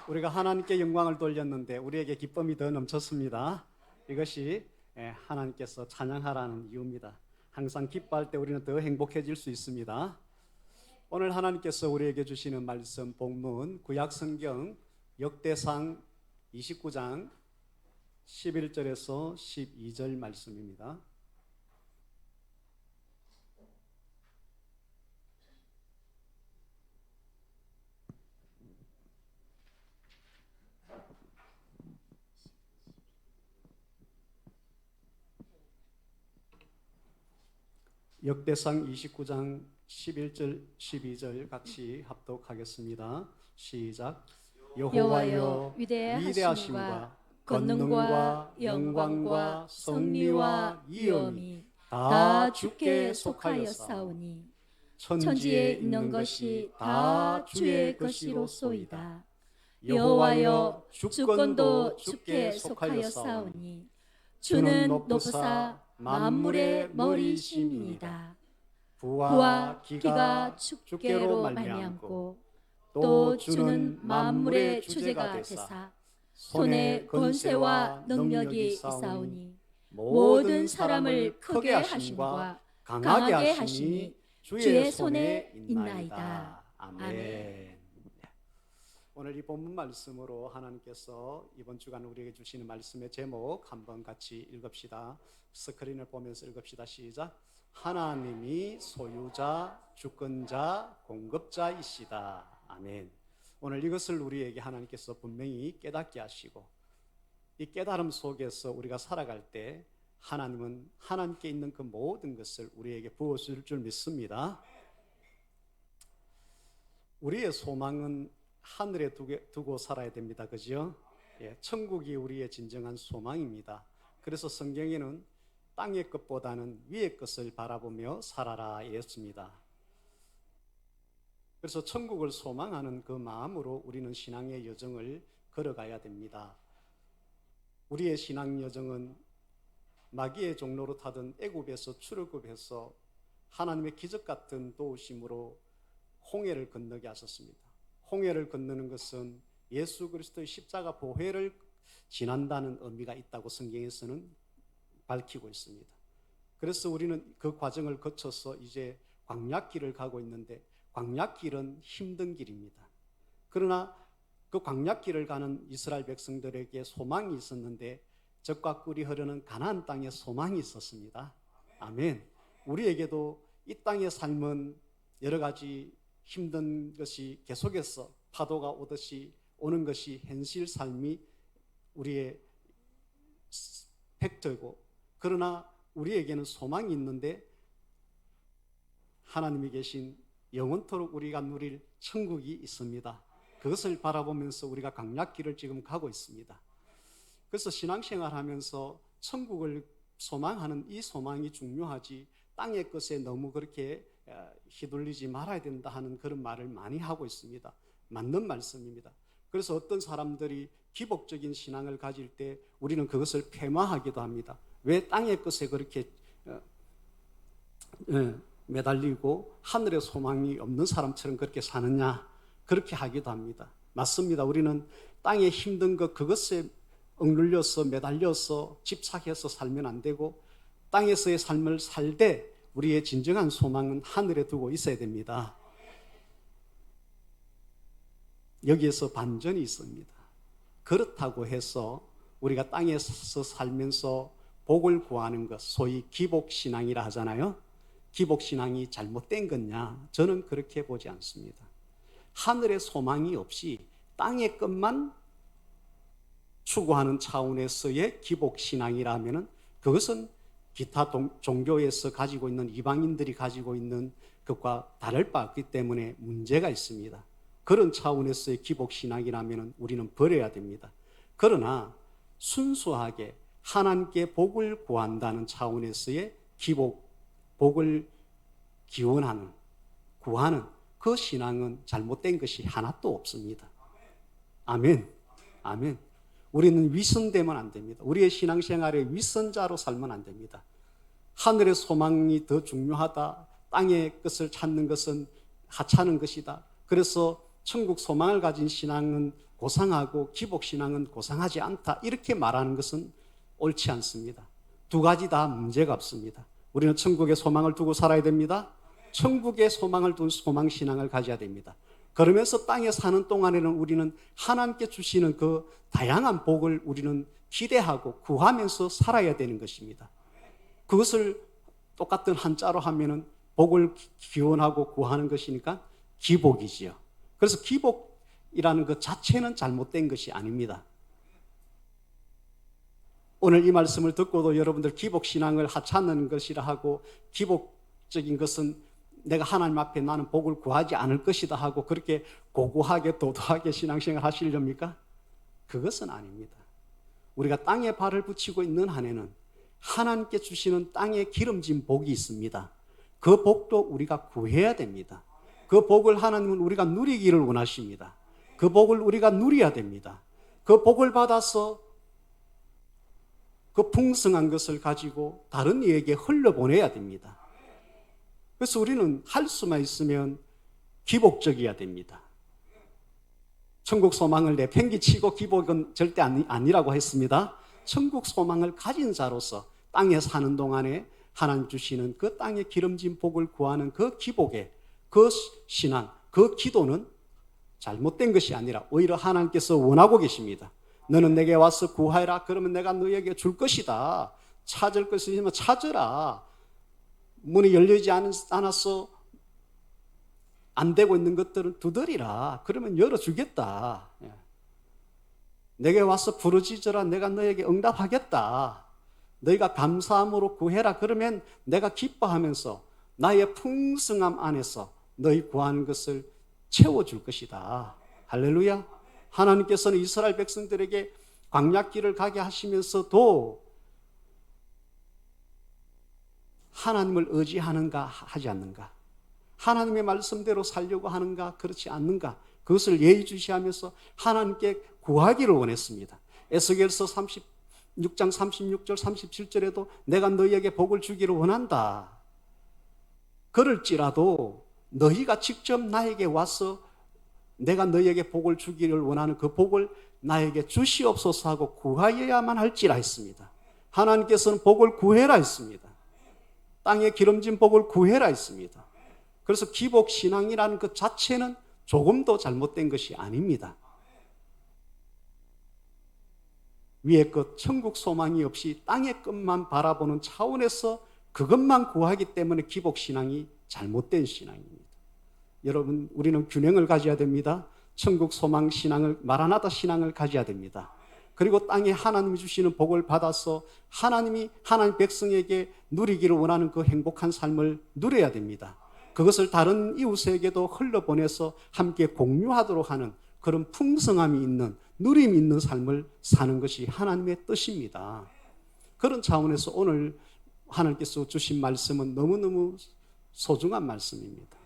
우리가 하나님께 영광을 돌렸는데 우리에게 기쁨이 더 넘쳤습니다. 이것이 하나님께서 찬양하라는 이유입니다. 항상 기뻐할 때 우리는 더 행복해질 수 있습니다. 오늘 하나님께서 우리에게 주시는 말씀 본문 구약성경 역대상 29장 11절에서 12절 말씀입니다. 역대상 29장 11절 12절 같이 합독하겠습니다. 시작. 여호와여 위대하심과 권능과 영광과 섭리와 위엄이 다 주께 속하였사오니 천지에 있는 것이 다 주의 것이로소이다. 여호와여 주권도 주께 속하였사오니 주는 높으사 만물의 머리이심이니이다. 부와 기가 주께로 말미암고 또 주는 만물의 주제가 되사 손에 권세와 능력이 있사오니 모든 사람을 크게 하심과 강하게 하심이 주의 손에 있나이다. 아멘. 오늘 이 본문 말씀으로 하나님께서 이번 주간 우리에게 주시는 말씀의 제목 한번 같이 읽읍시다. 스크린을 보면서 읽읍시다. 시작. 하나님이 소유자, 주권자, 공급자이시다. 아멘. 오늘 이것을 우리에게 하나님께서 분명히 깨닫게 하시고 이 깨달음 속에서 우리가 살아갈 때 하나님은 하나님께 있는 그 모든 것을 우리에게 부어줄 줄 믿습니다. 우리의 소망은 하늘에 두고 살아야 됩니다. 그죠? 천국이 우리의 진정한 소망입니다. 그래서 성경에는 땅의 것보다는 위의 것을 바라보며 살아라 했습니다. 그래서 천국을 소망하는 그 마음으로 우리는 신앙의 여정을 걸어가야 됩니다. 우리의 신앙 여정은 마귀의 종로로 타던 애굽에서 출애굽해서 하나님의 기적 같은 도우심으로 홍해를 건너게 하셨습니다. 홍해를 건너는 것은 예수 그리스도의 십자가 보혈을 지난다는 의미가 있다고 성경에서는 밝히고 있습니다. 그래서 우리는 그 과정을 거쳐서 이제 광야길을 가고 있는데 광야길은 힘든 길입니다. 그러나 그 광야길을 가는 이스라엘 백성들에게 소망이 있었는데 젖과 꿀이 흐르는 가나안 땅에 소망이 있었습니다. 아멘. 우리에게도 이 땅의 삶은 여러 가지 힘든 것이 계속해서 파도가 오듯이 오는 것이 현실 삶이 우리의 팩트고, 그러나 우리에게는 소망이 있는데 하나님이 계신 영원토록 우리가 누릴 천국이 있습니다. 그것을 바라보면서 우리가 강약길을 지금 가고 있습니다. 그래서 신앙생활 하면서 천국을 소망하는 이 소망이 중요하지 땅의 것에 너무 그렇게 휘둘리지 말아야 된다 하는 그런 말을 많이 하고 있습니다. 맞는 말씀입니다. 그래서 어떤 사람들이 기복적인 신앙을 가질 때 우리는 그것을 폐마하기도 합니다. 왜 땅의 것에 그렇게 매달리고 하늘의 소망이 없는 사람처럼 그렇게 사느냐, 그렇게 하기도 합니다. 맞습니다. 우리는 땅의 힘든 것, 그것에 억눌려서 매달려서 집착해서 살면 안 되고 땅에서의 삶을 살 때 우리의 진정한 소망은 하늘에 두고 있어야 됩니다. 여기에서 반전이 있습니다. 그렇다고 해서 우리가 땅에서 살면서 복을 구하는 것, 소위 기복신앙이라 하잖아요. 기복신앙이 잘못된 거냐? 저는 그렇게 보지 않습니다. 하늘의 소망이 없이 땅의 것만 추구하는 차원에서의 기복신앙이라면 그것은 기타 종교에서 가지고 있는 이방인들이 가지고 있는 것과 다를 바 없기 때문에 문제가 있습니다. 그런 차원에서의 기복신앙이라면 우리는 버려야 됩니다. 그러나 순수하게 하나님께 복을 구한다는 차원에서의 복을 기원하는, 구하는 그 신앙은 잘못된 것이 하나도 없습니다. 아멘. 아멘. 우리는 위선되면 안 됩니다. 우리의 신앙생활에 위선자로 살면 안 됩니다. 하늘의 소망이 더 중요하다, 땅의 것을 찾는 것은 하찮은 것이다, 그래서 천국 소망을 가진 신앙은 고상하고 기복신앙은 고상하지 않다, 이렇게 말하는 것은 옳지 않습니다. 두 가지 다 문제가 없습니다. 우리는 천국의 소망을 두고 살아야 됩니다. 천국의 소망을 둔 소망신앙을 가져야 됩니다. 그러면서 땅에 사는 동안에는 우리는 하나님께 주시는 그 다양한 복을 우리는 기대하고 구하면서 살아야 되는 것입니다. 그것을 똑같은 한자로 하면은 복을 기원하고 구하는 것이니까 기복이지요. 그래서 기복이라는 것 자체는 잘못된 것이 아닙니다. 오늘 이 말씀을 듣고도 여러분들 기복신앙을 하찮는 것이라 하고, 기복적인 것은 내가 하나님 앞에 나는 복을 구하지 않을 것이다 하고 그렇게 고고하게 도도하게 신앙생활 하시렵니까? 그것은 아닙니다. 우리가 땅에 발을 붙이고 있는 한에는 하나님께 주시는 땅에 기름진 복이 있습니다. 그 복도 우리가 구해야 됩니다. 그 복을 하나님은 우리가 누리기를 원하십니다. 그 복을 우리가 누려야 됩니다. 그 복을 받아서 그 풍성한 것을 가지고 다른 이에게 흘려보내야 됩니다. 그래서 우리는 할 수만 있으면 기복적이어야 됩니다. 천국 소망을 내팽개치고 기복은 절대 아니라고 했습니다. 천국 소망을 가진 자로서 땅에 사는 동안에 하나님 주시는 그 땅에 기름진 복을 구하는 그 기복의 그 신앙, 그 기도는 잘못된 것이 아니라 오히려 하나님께서 원하고 계십니다. 너는 내게 와서 구하라. 그러면 내가 너에게 줄 것이다. 찾을 것이면 찾으라. 문이 열리지 않아서 안 되고 있는 것들은 두드리라. 그러면 열어주겠다. 내게 와서 부르짖으라. 내가 너에게 응답하겠다. 너희가 감사함으로 구해라. 그러면 내가 기뻐하면서 나의 풍성함 안에서 너희 구하는 것을 채워줄 것이다. 할렐루야. 하나님께서는 이스라엘 백성들에게 광야길을 가게 하시면서도 하나님을 의지하는가 하지 않는가, 하나님의 말씀대로 살려고 하는가 그렇지 않는가, 그것을 예의주시하면서 하나님께 구하기를 원했습니다. 에스겔서 36장 36절 37절에도 내가 너희에게 복을 주기를 원한다. 그럴지라도 너희가 직접 나에게 와서 내가 너희에게 복을 주기를 원하는 그 복을 나에게 주시옵소서 하고 구하여야만 할지라 했습니다. 하나님께서는 복을 구해라 했습니다. 땅에 기름진 복을 구해라 했습니다. 그래서 기복신앙이라는 것 자체는 조금도 잘못된 것이 아닙니다. 위의 것 천국 소망이 없이 땅의 끝만 바라보는 차원에서 그것만 구하기 때문에 기복신앙이 잘못된 신앙입니다. 여러분, 우리는 균형을 가져야 됩니다. 천국 소망 신앙을, 마라나다 신앙을 가져야 됩니다. 그리고 땅에 하나님이 주시는 복을 받아서 하나님 백성에게 누리기를 원하는 그 행복한 삶을 누려야 됩니다. 그것을 다른 이웃에게도 흘려보내서 함께 공유하도록 하는 그런 풍성함이 있는, 누림이 있는 삶을 사는 것이 하나님의 뜻입니다. 그런 차원에서 오늘 하나님께서 주신 말씀은 너무너무 소중한 말씀입니다.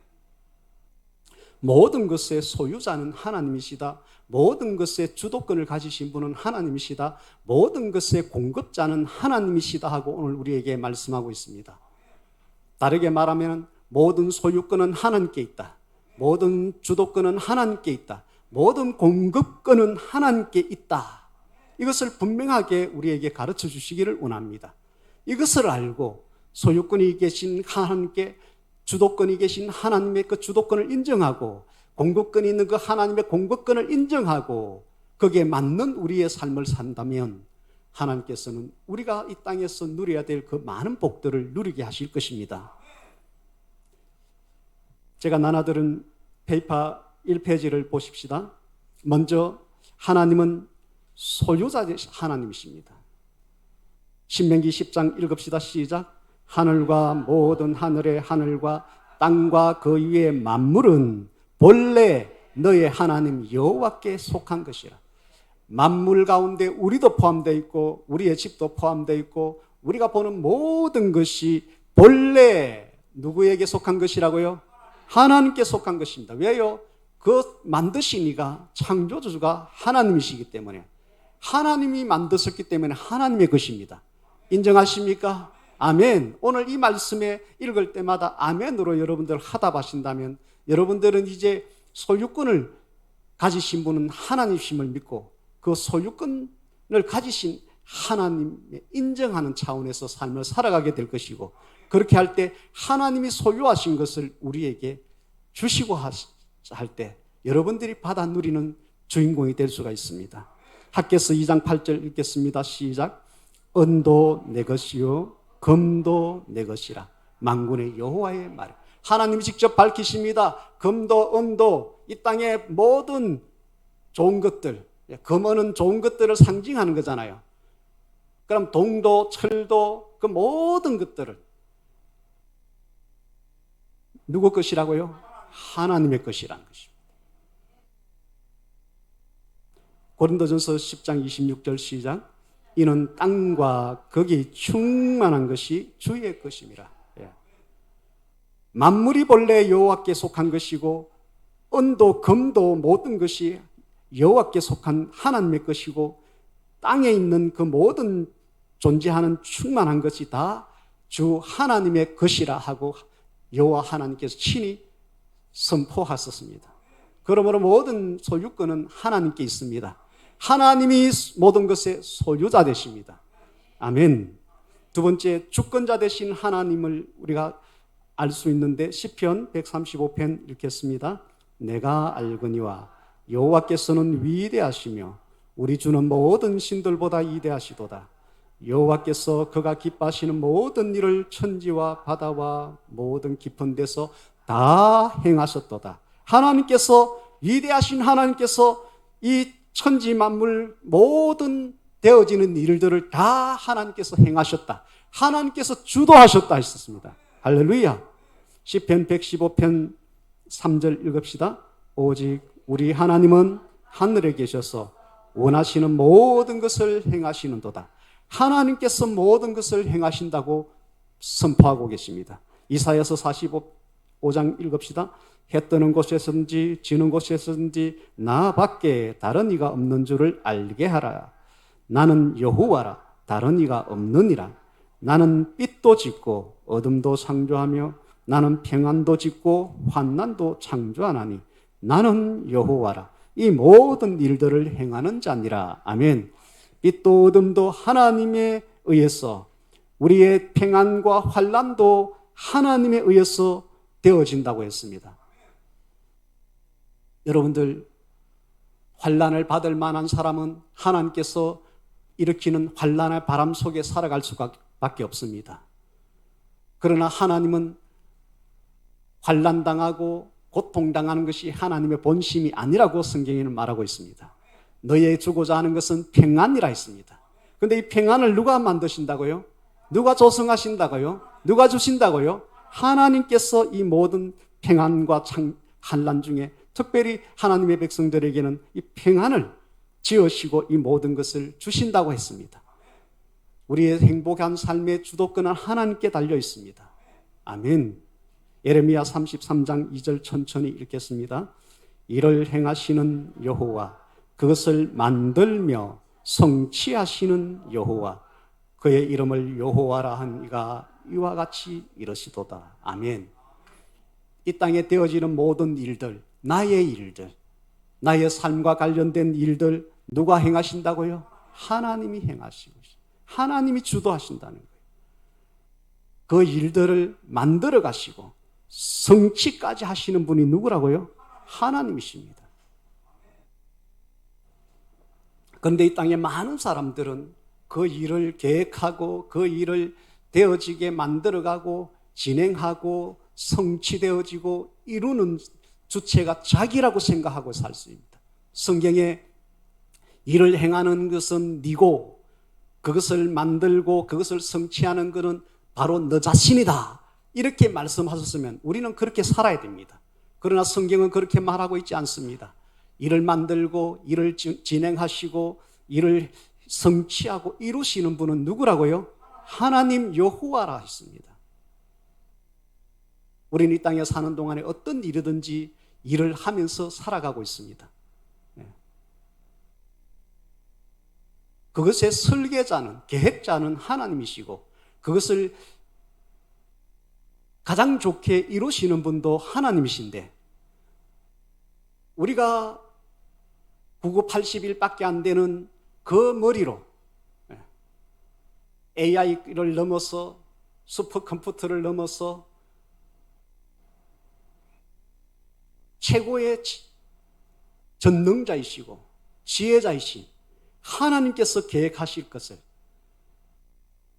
모든 것의 소유자는 하나님이시다. 모든 것의 주도권을 가지신 분은 하나님이시다. 모든 것의 공급자는 하나님이시다 하고 오늘 우리에게 말씀하고 있습니다. 다르게 말하면 모든 소유권은 하나님께 있다. 모든 주도권은 하나님께 있다. 모든 공급권은 하나님께 있다. 이것을 분명하게 우리에게 가르쳐 주시기를 원합니다. 이것을 알고 소유권이 계신 하나님께, 주도권이 계신 하나님의 그 주도권을 인정하고 공급권이 있는 그 하나님의 공급권을 인정하고 거기에 맞는 우리의 삶을 산다면 하나님께서는 우리가 이 땅에서 누려야 될 그 많은 복들을 누리게 하실 것입니다. 제가 나눠드린 페이퍼 1페이지를 보십시다. 먼저 하나님은 소유자 하나님이십니다. 신명기 10장 읽읍시다. 시작. 하늘과 모든 하늘의 하늘과 땅과 그 위의 만물은 본래 너의 하나님 여호와께 속한 것이라. 만물 가운데 우리도 포함되어 있고 우리의 집도 포함되어 있고 우리가 보는 모든 것이 본래 누구에게 속한 것이라고요? 하나님께 속한 것입니다. 왜요? 그 만드신 이가, 창조주가 하나님이시기 때문에, 하나님이 만드셨기 때문에 하나님의 것입니다. 인정하십니까? 아멘. 오늘 이 말씀에 읽을 때마다 아멘으로 여러분들 하답하신다면 여러분들은 이제 소유권을 가지신 분은 하나님이심을 믿고 그 소유권을 가지신 하나님의 인정하는 차원에서 삶을 살아가게 될 것이고, 그렇게 할 때 하나님이 소유하신 것을 우리에게 주시고 할 때 여러분들이 받아 누리는 주인공이 될 수가 있습니다. 학개서 2장 8절 읽겠습니다. 시작. 은도 내 것이요 금도 내 것이라 만군의 여호와의 말. 하나님이 직접 밝히십니다. 금도 은도, 이 땅의 모든 좋은 것들, 금은 좋은 것들을 상징하는 거잖아요. 그럼 동도 철도, 그 모든 것들을 누구 것이라고요? 하나님의 것이라는 것입니다. 고린도전서 10장 26절 시작. 이는 땅과 거기 충만한 것이 주의 것임이라. 만물이 본래 여호와께 속한 것이고 은도 금도 모든 것이 여호와께 속한 하나님의 것이고, 땅에 있는 그 모든 존재하는 충만한 것이 다 주 하나님의 것이라 하고 여호와 하나님께서 친히 선포하셨습니다. 그러므로 모든 소유권은 하나님께 있습니다. 하나님이 모든 것의 소유자 되십니다. 아멘. 두 번째, 주권자 되신 하나님을 우리가 알 수 있는데 시편 135편 읽겠습니다. 내가 알거니와 여호와께서는 위대하시며 우리 주는 모든 신들보다 위대하시도다. 여호와께서 그가 기뻐하시는 모든 일을 천지와 바다와 모든 깊은 데서 다 행하셨도다. 하나님께서, 위대하신 하나님께서 이 천지 만물 모든 되어지는 일들을 다 하나님께서 행하셨다. 하나님께서 주도하셨다 했었습니다. 할렐루야. 시편 115편 3절 읽읍시다. 오직 우리 하나님은 하늘에 계셔서 원하시는 모든 것을 행하시는도다. 하나님께서 모든 것을 행하신다고 선포하고 계십니다. 이사야서 45장 읽읍시다. 해 뜨는 곳에서든지 지는 곳에서든지 나 밖에 다른 이가 없는 줄을 알게 하라. 나는 여호와라. 다른 이가 없느니라. 나는 빛도 짓고 어둠도 창조하며 나는 평안도 짓고 환난도 창조하나니 나는 여호와라. 이 모든 일들을 행하는 자니라. 아멘. 빛도 어둠도 하나님에 의해서, 우리의 평안과 환난도 하나님에 의해서 되어진다고 했습니다. 여러분들, 환난을 받을 만한 사람은 하나님께서 일으키는 환난의 바람 속에 살아갈 수밖에 없습니다. 그러나 하나님은 환난당하고 고통당하는 것이 하나님의 본심이 아니라고 성경에는 말하고 있습니다. 너희의 주고자 하는 것은 평안이라 했습니다. 그런데 이 평안을 누가 만드신다고요? 누가 조성하신다고요? 누가 주신다고요? 하나님께서 이 모든 평안과 환난 중에 특별히 하나님의 백성들에게는 이 평안을 지으시고 이 모든 것을 주신다고 했습니다. 우리의 행복한 삶의 주도권은 하나님께 달려 있습니다. 아멘. 예레미야 33장 2절 천천히 읽겠습니다. 이를 행하시는 여호와, 그것을 만들며 성취하시는 여호와, 그의 이름을 여호와라 한 이가 이와 같이 이르시도다. 아멘. 이 땅에 되어지는 모든 일들, 나의 일들, 나의 삶과 관련된 일들 누가 행하신다고요? 하나님이 행하시고 하나님이 주도하신다는 거예요. 그 일들을 만들어 가시고 성취까지 하시는 분이 누구라고요? 하나님이십니다. 그런데 이 땅에 많은 사람들은 그 일을 계획하고 그 일을 되어지게 만들어가고 진행하고 성취되어지고 이루는 주체가 자기라고 생각하고 살습니다. 성경에 일을 행하는 것은 네고 그것을 만들고 그것을 성취하는 것은 바로 너 자신이다, 이렇게 말씀하셨으면 우리는 그렇게 살아야 됩니다. 그러나 성경은 그렇게 말하고 있지 않습니다. 일을 만들고 일을 진행하시고 일을 성취하고 이루시는 분은 누구라고요? 하나님 여호와라 했습니다. 우리는 이 땅에 사는 동안에 어떤 일이든지 일을 하면서 살아가고 있습니다. 그것의 설계자는, 계획자는 하나님이시고 그것을 가장 좋게 이루시는 분도 하나님이신데, 우리가 99, 80일밖에 안 되는 그 머리로 AI를 넘어서 슈퍼컴퓨터를 넘어서 최고의 전능자이시고 지혜자이신 하나님께서 계획하실 것을,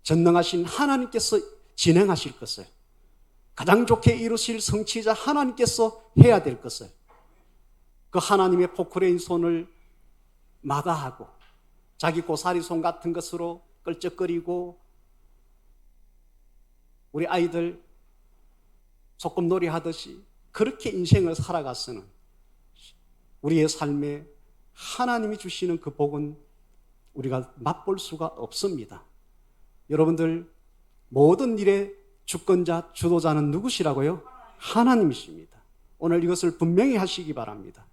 전능하신 하나님께서 진행하실 것을, 가장 좋게 이루실 성취자 하나님께서 해야 될 것을 그 하나님의 포크레인 손을 마다하고 자기 고사리 손 같은 것으로 끌적거리고 우리 아이들 소꿉놀이 하듯이 그렇게 인생을 살아갔으는 우리의 삶에 하나님이 주시는 그 복은 우리가 맛볼 수가 없습니다. 여러분들, 모든 일의 주권자, 주도자는 누구시라고요? 하나님이십니다. 오늘 이것을 분명히 하시기 바랍니다.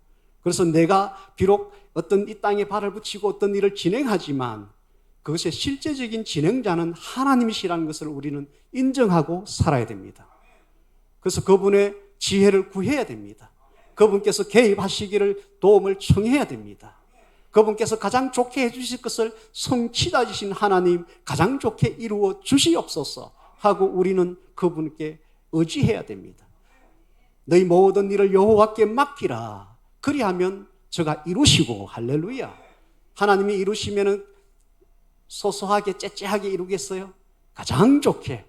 그래서 내가 비록 어떤 이 땅에 발을 붙이고 어떤 일을 진행하지만 그것의 실제적인 진행자는 하나님이시라는 것을 우리는 인정하고 살아야 됩니다. 그래서 그분의 지혜를 구해야 됩니다. 그분께서 개입하시기를 도움을 청해야 됩니다. 그분께서 가장 좋게 해주실 것을 성취자이신 하나님, 가장 좋게 이루어 주시옵소서 하고 우리는 그분께 의지해야 됩니다. 너희 모든 일을 여호와께 맡기라. 그리하면 저가 이루시고, 할렐루야. 하나님이 이루시면은 소소하게 째째하게 이루겠어요? 가장 좋게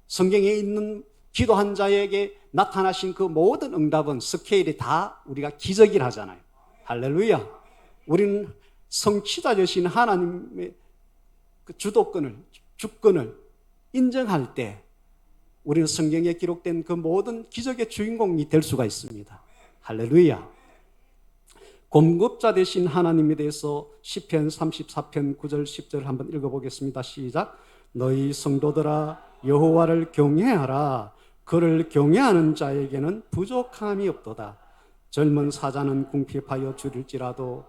성경에 있는 기도한 자에게 나타나신 그 모든 응답은 스케일이 다 우리가 기적이라 하잖아요. 할렐루야. 우리는 성취자 되신 하나님의 그 주도권을, 주권을 인정할 때 우리는 성경에 기록된 그 모든 기적의 주인공이 될 수가 있습니다. 할렐루야. 공급자 되신 하나님에 대해서 시편 34편 9절 10절 한번 읽어보겠습니다. 시작. 너희 성도들아 여호와를 경외하라. 그를 경외하는 자에게는 부족함이 없도다. 젊은 사자는 궁핍하여 줄일지라도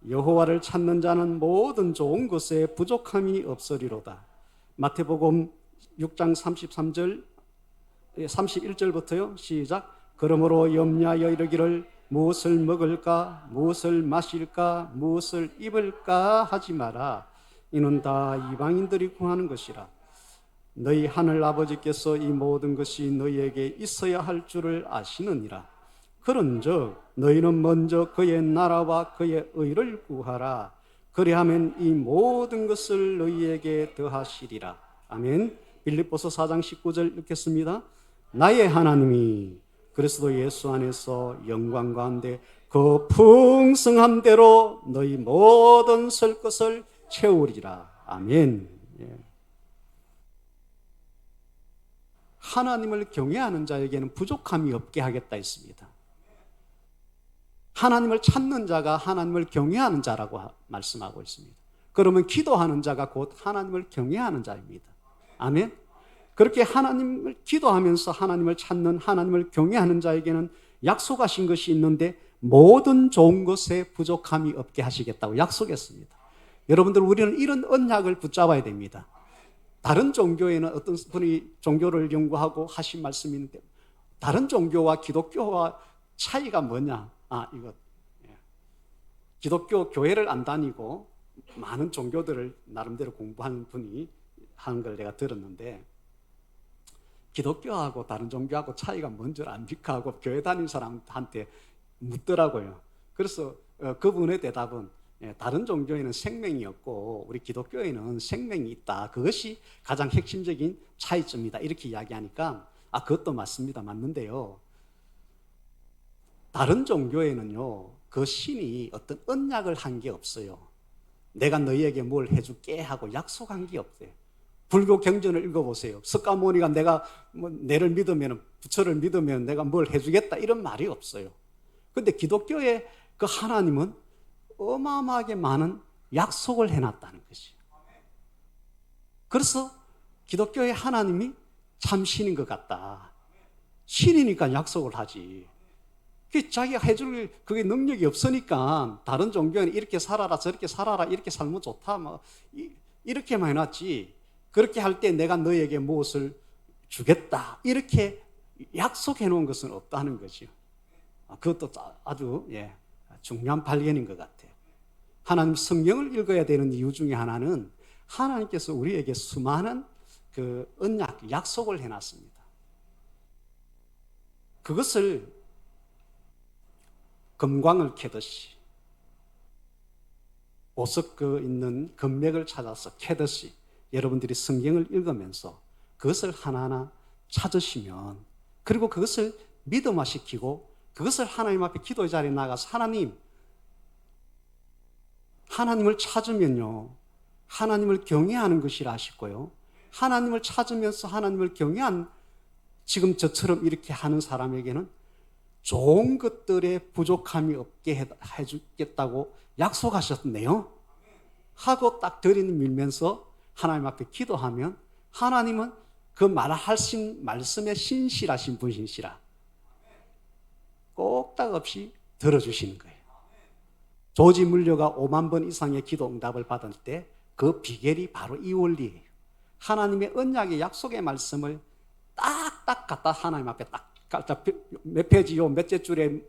여호와를 찾는 자는 모든 좋은 것에 부족함이 없으리로다. 마태복음 6장 33절 31절부터요. 시작. 그러므로 염려하여 이르기를 무엇을 먹을까, 무엇을 마실까, 무엇을 입을까 하지 마라. 이는 다 이방인들이 구하는 것이라. 너희 하늘 아버지께서 이 모든 것이 너희에게 있어야 할 줄을 아시느니라. 그런즉 너희는 먼저 그의 나라와 그의 의를 구하라. 그리하면 이 모든 것을 너희에게 더하시리라. 아멘. 빌립보서 4장 19절 읽겠습니다. 나의 하나님이 그리스도 예수 안에서 영광 가운데 그 풍성한 대로 너희 모든 설 것을 채우리라. 아멘. 예. 하나님을 경외하는 자에게는 부족함이 없게 하겠다 했습니다. 하나님을 찾는 자가 하나님을 경외하는 자라고 말씀하고 있습니다. 그러면 기도하는 자가 곧 하나님을 경외하는 자입니다. 아멘. 그렇게 하나님을 기도하면서 하나님을 찾는, 하나님을 경외하는 자에게는 약속하신 것이 있는데 모든 좋은 것에 부족함이 없게 하시겠다고 약속했습니다. 여러분들, 우리는 이런 언약을 붙잡아야 됩니다. 다른 종교에는 어떤 분이 종교를 연구하고 하신 말씀이 있는데 다른 종교와 기독교와 차이가 뭐냐? 기독교 교회를 안 다니고 많은 종교들을 나름대로 공부하는 분이 하는 걸 내가 들었는데 기독교하고 다른 종교하고 차이가 뭔 줄 압니까? 하고 교회 다니는 사람한테 묻더라고요. 그래서 그분의 대답은 다른 종교에는 생명이 없고 우리 기독교에는 생명이 있다. 그것이 가장 핵심적인 차이점이다. 이렇게 이야기하니까 그것도 맞습니다. 맞는데요. 다른 종교에는요, 그 신이 어떤 언약을 한 게 없어요. 내가 너희에게 뭘 해줄게 하고 약속한 게 없어요. 불교 경전을 읽어보세요. 석가모니가 내가 내를 믿으면, 부처를 믿으면 내가 뭘 해주겠다 이런 말이 없어요. 근데 기독교의 그 하나님은 어마어마하게 많은 약속을 해놨다는 것이에요. 그래서 기독교의 하나님이 참 신인 것 같다. 신이니까 약속을 하지. 자기가 해줄 그게 능력이 없으니까 다른 종교는 이렇게 살아라 저렇게 살아라 이렇게 살면 좋다 이렇게만 해놨지 그렇게 할 때 내가 너에게 무엇을 주겠다 이렇게 약속해 놓은 것은 없다는 거죠. 그것도 아주 중요한 발견인 것 같아요. 하나님 성경을 읽어야 되는 이유 중에 하나는 하나님께서 우리에게 수많은 그 언약, 약속을 해놨습니다. 그것을 금광을 캐듯이 보석 있는 금맥을 찾아서 캐듯이 여러분들이 성경을 읽으면서 그것을 하나하나 찾으시면, 그리고 그것을 믿음화시키고 그것을 하나님 앞에 기도의 자리에 나가서 하나님을 찾으면요, 하나님을 경외하는 것이라 하시고요, 하나님을 찾으면서 하나님을 경외한 지금 저처럼 이렇게 하는 사람에게는 좋은 것들에 부족함이 없게 해주겠다고 약속하셨네요. 하고 딱 들이는 밀면서 하나님 앞에 기도하면 하나님은 그 말하신 말씀에 신실하신 분이시라 꼭딱 없이 들어주시는 거예요. 조지 물려가 5만 번 이상의 기도 응답을 받을 때 그 비결이 바로 이 원리예요. 하나님의 언약의 약속의 말씀을 딱딱 갖다 하나님 앞에 딱 몇 페이지요, 몇째 줄에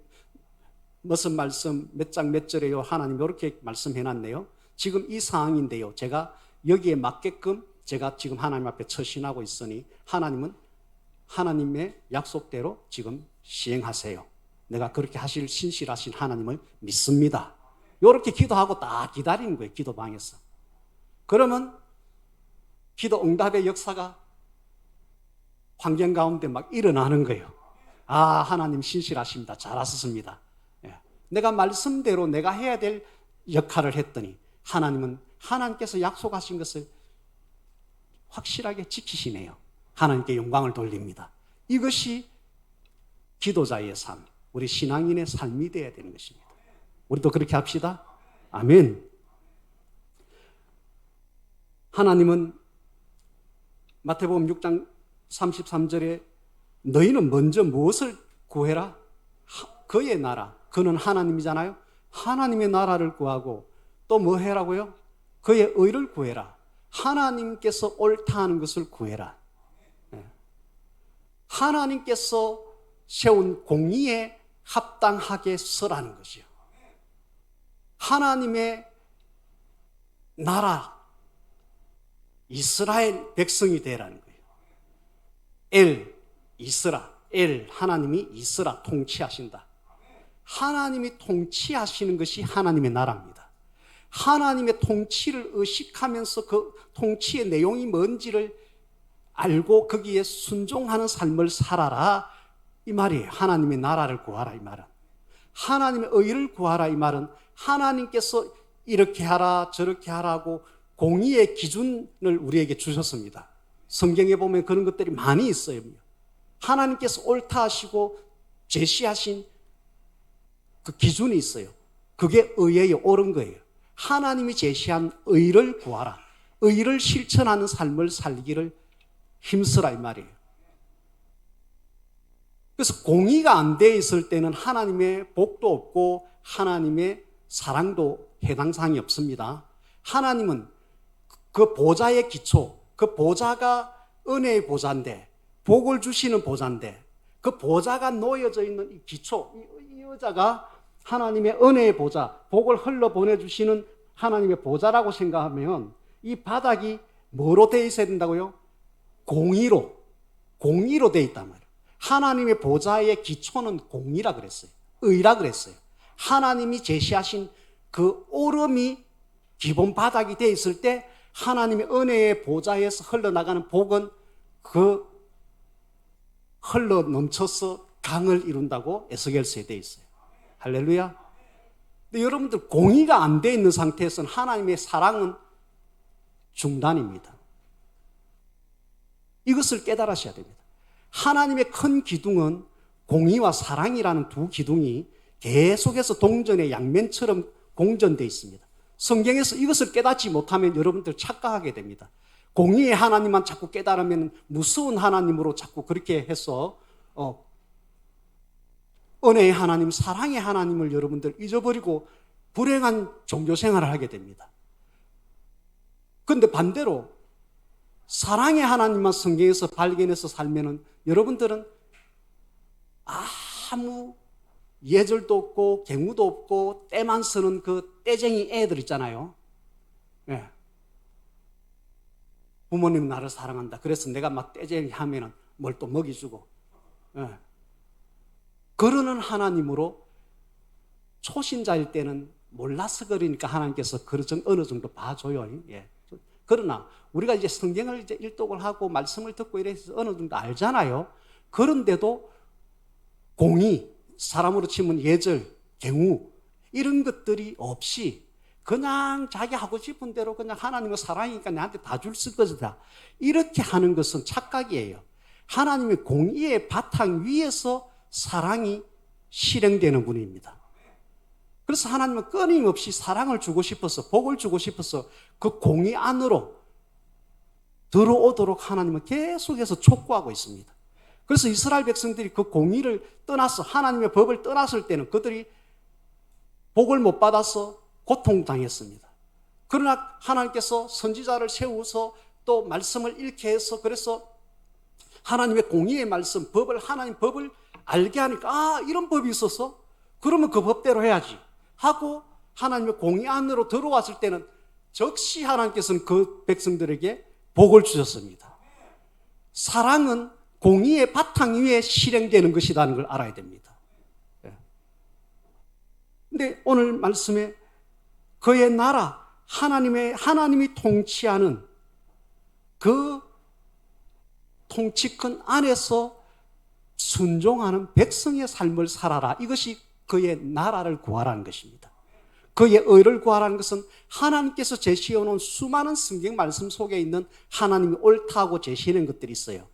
무슨 말씀, 몇 장 몇 절에요, 하나님 이렇게 말씀해놨네요. 지금 이 상황인데요, 제가 여기에 맞게끔 제가 지금 하나님 앞에 처신하고 있으니 하나님은 하나님의 약속대로 지금 시행하세요. 내가 그렇게 하실 신실하신 하나님을 믿습니다. 이렇게 기도하고 딱 기다리는 거예요, 기도방에서. 그러면 기도 응답의 역사가 환경 가운데 막 일어나는 거예요. 아, 하나님 신실하십니다. 잘하셨습니다. 내가 말씀대로 내가 해야 될 역할을 했더니 하나님은 하나님께서 약속하신 것을 확실하게 지키시네요. 하나님께 영광을 돌립니다. 이것이 기도자의 삶, 우리 신앙인의 삶이 되어야 되는 것입니다. 우리도 그렇게 합시다. 아멘. 하나님은 마태복음 6장 33절에 너희는 먼저 무엇을 구해라? 그의 나라. 그는 하나님이잖아요. 하나님의 나라를 구하고 또 뭐 해라고요? 그의 의를 구해라. 하나님께서 옳다 하는 것을 구해라. 하나님께서 세운 공의에 합당하게 서라는 것이요. 하나님의 나라, 이스라엘 백성이 되라는 거예요. 하나님이 이스라 통치하신다. 하나님이 통치하시는 것이 하나님의 나라입니다. 하나님의 통치를 의식하면서 그 통치의 내용이 뭔지를 알고 거기에 순종하는 삶을 살아라, 이 말이에요. 하나님의 나라를 구하라, 이 말은. 하나님의 의를 구하라, 이 말은 하나님께서 이렇게 하라 저렇게 하라고 공의의 기준을 우리에게 주셨습니다. 성경에 보면 그런 것들이 많이 있어요. 하나님께서 옳다 하시고 제시하신 그 기준이 있어요. 그게 의예요, 옳은 거예요. 하나님이 제시한 의를 구하라, 의를 실천하는 삶을 살기를 힘쓰라, 이 말이에요. 그래서 공의가 안 돼 있을 때는 하나님의 복도 없고 하나님의 사랑도 해당 사항이 없습니다. 하나님은 그 보좌의 기초, 그 보좌가 은혜의 보좌인데, 복을 주시는 보좌인데, 그 보좌가 놓여져 있는 이 기초, 이 여자가 하나님의 은혜의 보좌, 복을 흘러 보내주시는 하나님의 보좌라고 생각하면 이 바닥이 뭐로 되어 있어야 된다고요? 공의로 되어 있단 말이에요. 하나님의 보좌의 기초는 공의라 그랬어요. 의라 그랬어요. 하나님이 제시하신 그 옳음이 기본 바닥이 되어 있을 때 하나님의 은혜의 보좌에서 흘러나가는 복은 그 흘러 넘쳐서 강을 이룬다고 에스겔서에 되어 있어요. 할렐루야. 근데 여러분들 공의가 안 되어 있는 상태에서는 하나님의 사랑은 중단입니다. 이것을 깨달으셔야 됩니다. 하나님의 큰 기둥은 공의와 사랑이라는 두 기둥이 계속해서 동전의 양면처럼 공전되어 있습니다. 성경에서 이것을 깨닫지 못하면 여러분들 착각하게 됩니다. 공의의 하나님만 자꾸 깨달으면 무서운 하나님으로 자꾸 그렇게 해서 은혜의 하나님, 사랑의 하나님을 여러분들 잊어버리고 불행한 종교생활을 하게 됩니다. 그런데 반대로 사랑의 하나님만 성경에서 발견해서 살면은 여러분들은 아무 예절도 없고 경우도 없고 때만 쓰는 그 떼쟁이 애들 있잖아요. 예. 부모님 나를 사랑한다. 그래서 내가 막 떼쟁이 하면은 뭘 또 먹이주고. 예. 그러는 하나님으로 초신자일 때는 몰라서 그러니까 하나님께서 어느 정도 봐줘요. 예. 그러나 우리가 이제 성경을 이제 일독을 하고 말씀을 듣고 이래서 어느 정도 알잖아요. 그런데도 공의, 사람으로 치면 예절, 경우 이런 것들이 없이 그냥 자기 하고 싶은 대로 그냥 하나님의 사랑이니까 나한테 다 줄 것이다. 이렇게 하는 것은 착각이에요. 하나님의 공의의 바탕 위에서 사랑이 실행되는 분입니다. 그래서 하나님은 끊임없이 사랑을 주고 싶어서, 복을 주고 싶어서 그 공의 안으로 들어오도록 하나님은 계속해서 촉구하고 있습니다. 그래서 이스라엘 백성들이 그 공의를 떠나서, 하나님의 법을 떠났을 때는 그들이 복을 못 받아서 고통당했습니다. 그러나 하나님께서 선지자를 세우서 또 말씀을 읽게 해서, 그래서 하나님의 공의의 말씀, 하나님 법을 알게 하니까, 아, 이런 법이 있어서 그러면 그 법대로 해야지 하고 하나님의 공의 안으로 들어왔을 때는 즉시 하나님께서는 그 백성들에게 복을 주셨습니다. 사랑은 공의의 바탕 위에 실행되는 것이라는 걸 알아야 됩니다. 근데 오늘 말씀에 그의 나라, 하나님이 통치하는 그 통치권 안에서 순종하는 백성의 삶을 살아라. 이것이 그의 나라를 구하라는 것입니다. 그의 의를 구하라는 것은 하나님께서 제시해놓은 수많은 성경 말씀 속에 있는 하나님이 옳다고 제시하는 것들이 있어요.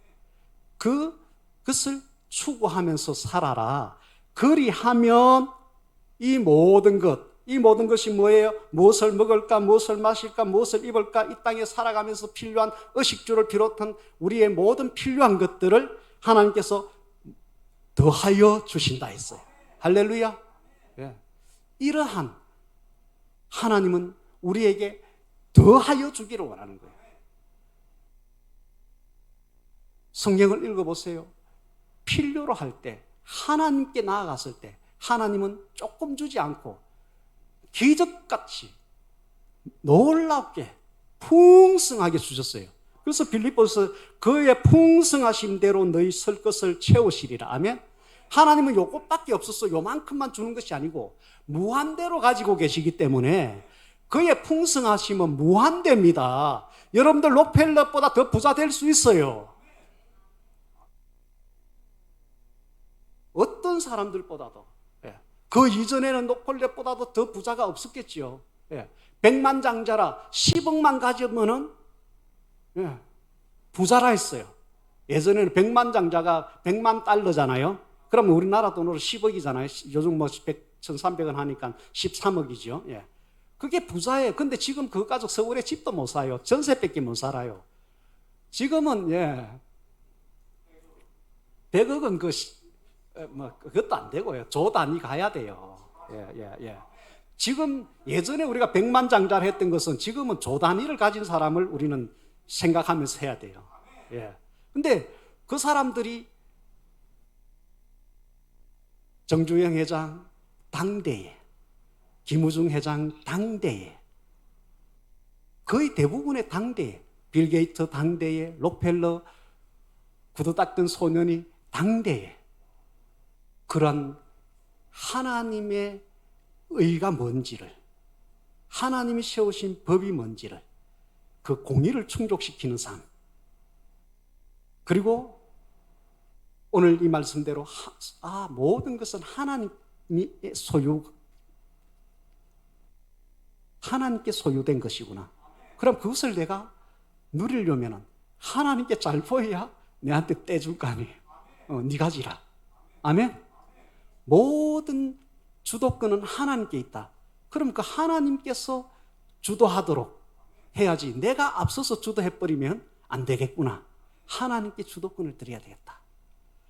그것을 추구하면서 살아라. 그리하면 이 모든 것이 뭐예요? 무엇을 먹을까, 무엇을 마실까, 무엇을 입을까, 이 땅에 살아가면서 필요한 의식주를 비롯한 우리의 모든 필요한 것들을 하나님께서 더하여 주신다 했어요. 할렐루야. 예. 이러한 하나님은 우리에게 더하여 주기를 원하는 거예요. 성경을 읽어보세요. 필요로 할 때, 하나님께 나아갔을 때 하나님은 조금 주지 않고 기적같이 놀랍게 풍성하게 주셨어요. 그래서 빌립보서 그의 풍성하신 대로 너희 설 것을 채우시리라. 아멘. 하나님은 요것밖에 없었어. 요만큼만 주는 것이 아니고 무한대로 가지고 계시기 때문에 그의 풍성하심은 무한대입니다. 여러분들 록펠러보다 더 부자 될 수 있어요. 어떤 사람들보다도. 그 이전에는 록펠러보다도 더 부자가 없었겠지요. 백만장자라 10억만 가지면은 부자라 했어요. 예전에는 백만장자가 100만 달러잖아요. 그러면 우리나라 돈으로 10억이잖아요. 요즘 뭐 1,300원 하니까 13억이죠. 그게 부자예요. 근데 지금 그거 가지고 서울에 집도 못 사요. 전세밖에 못 살아요. 지금은 100억은 그것도 안 되고요. 조 단위 가야 돼요. 지금 예전에 우리가 백만장자를 했던 것은 지금은 조 단위를 가진 사람을 우리는 생각하면서 해야 돼요. 근데 그 사람들이 정주영 회장 당대에, 김우중 회장 당대에, 거의 대부분의 당대에, 빌 게이트 당대에, 록펠러 구두 닦던 소년이 당대에 그런 하나님의 의가 뭔지를, 하나님이 세우신 법이 뭔지를, 그 공의를 충족시키는 삶, 그리고 오늘 이 말씀대로 모든 것은 하나님의 하나님께 소유된 것이구나. 그럼 그것을 내가 누리려면 하나님께 잘 보여야 내한테 떼줄 거 아니에요. 네 가지라. 아멘. 모든 주도권은 하나님께 있다. 그럼 그 하나님께서 주도하도록 해야지. 내가 앞서서 주도해버리면 안 되겠구나. 하나님께 주도권을 드려야 되겠다.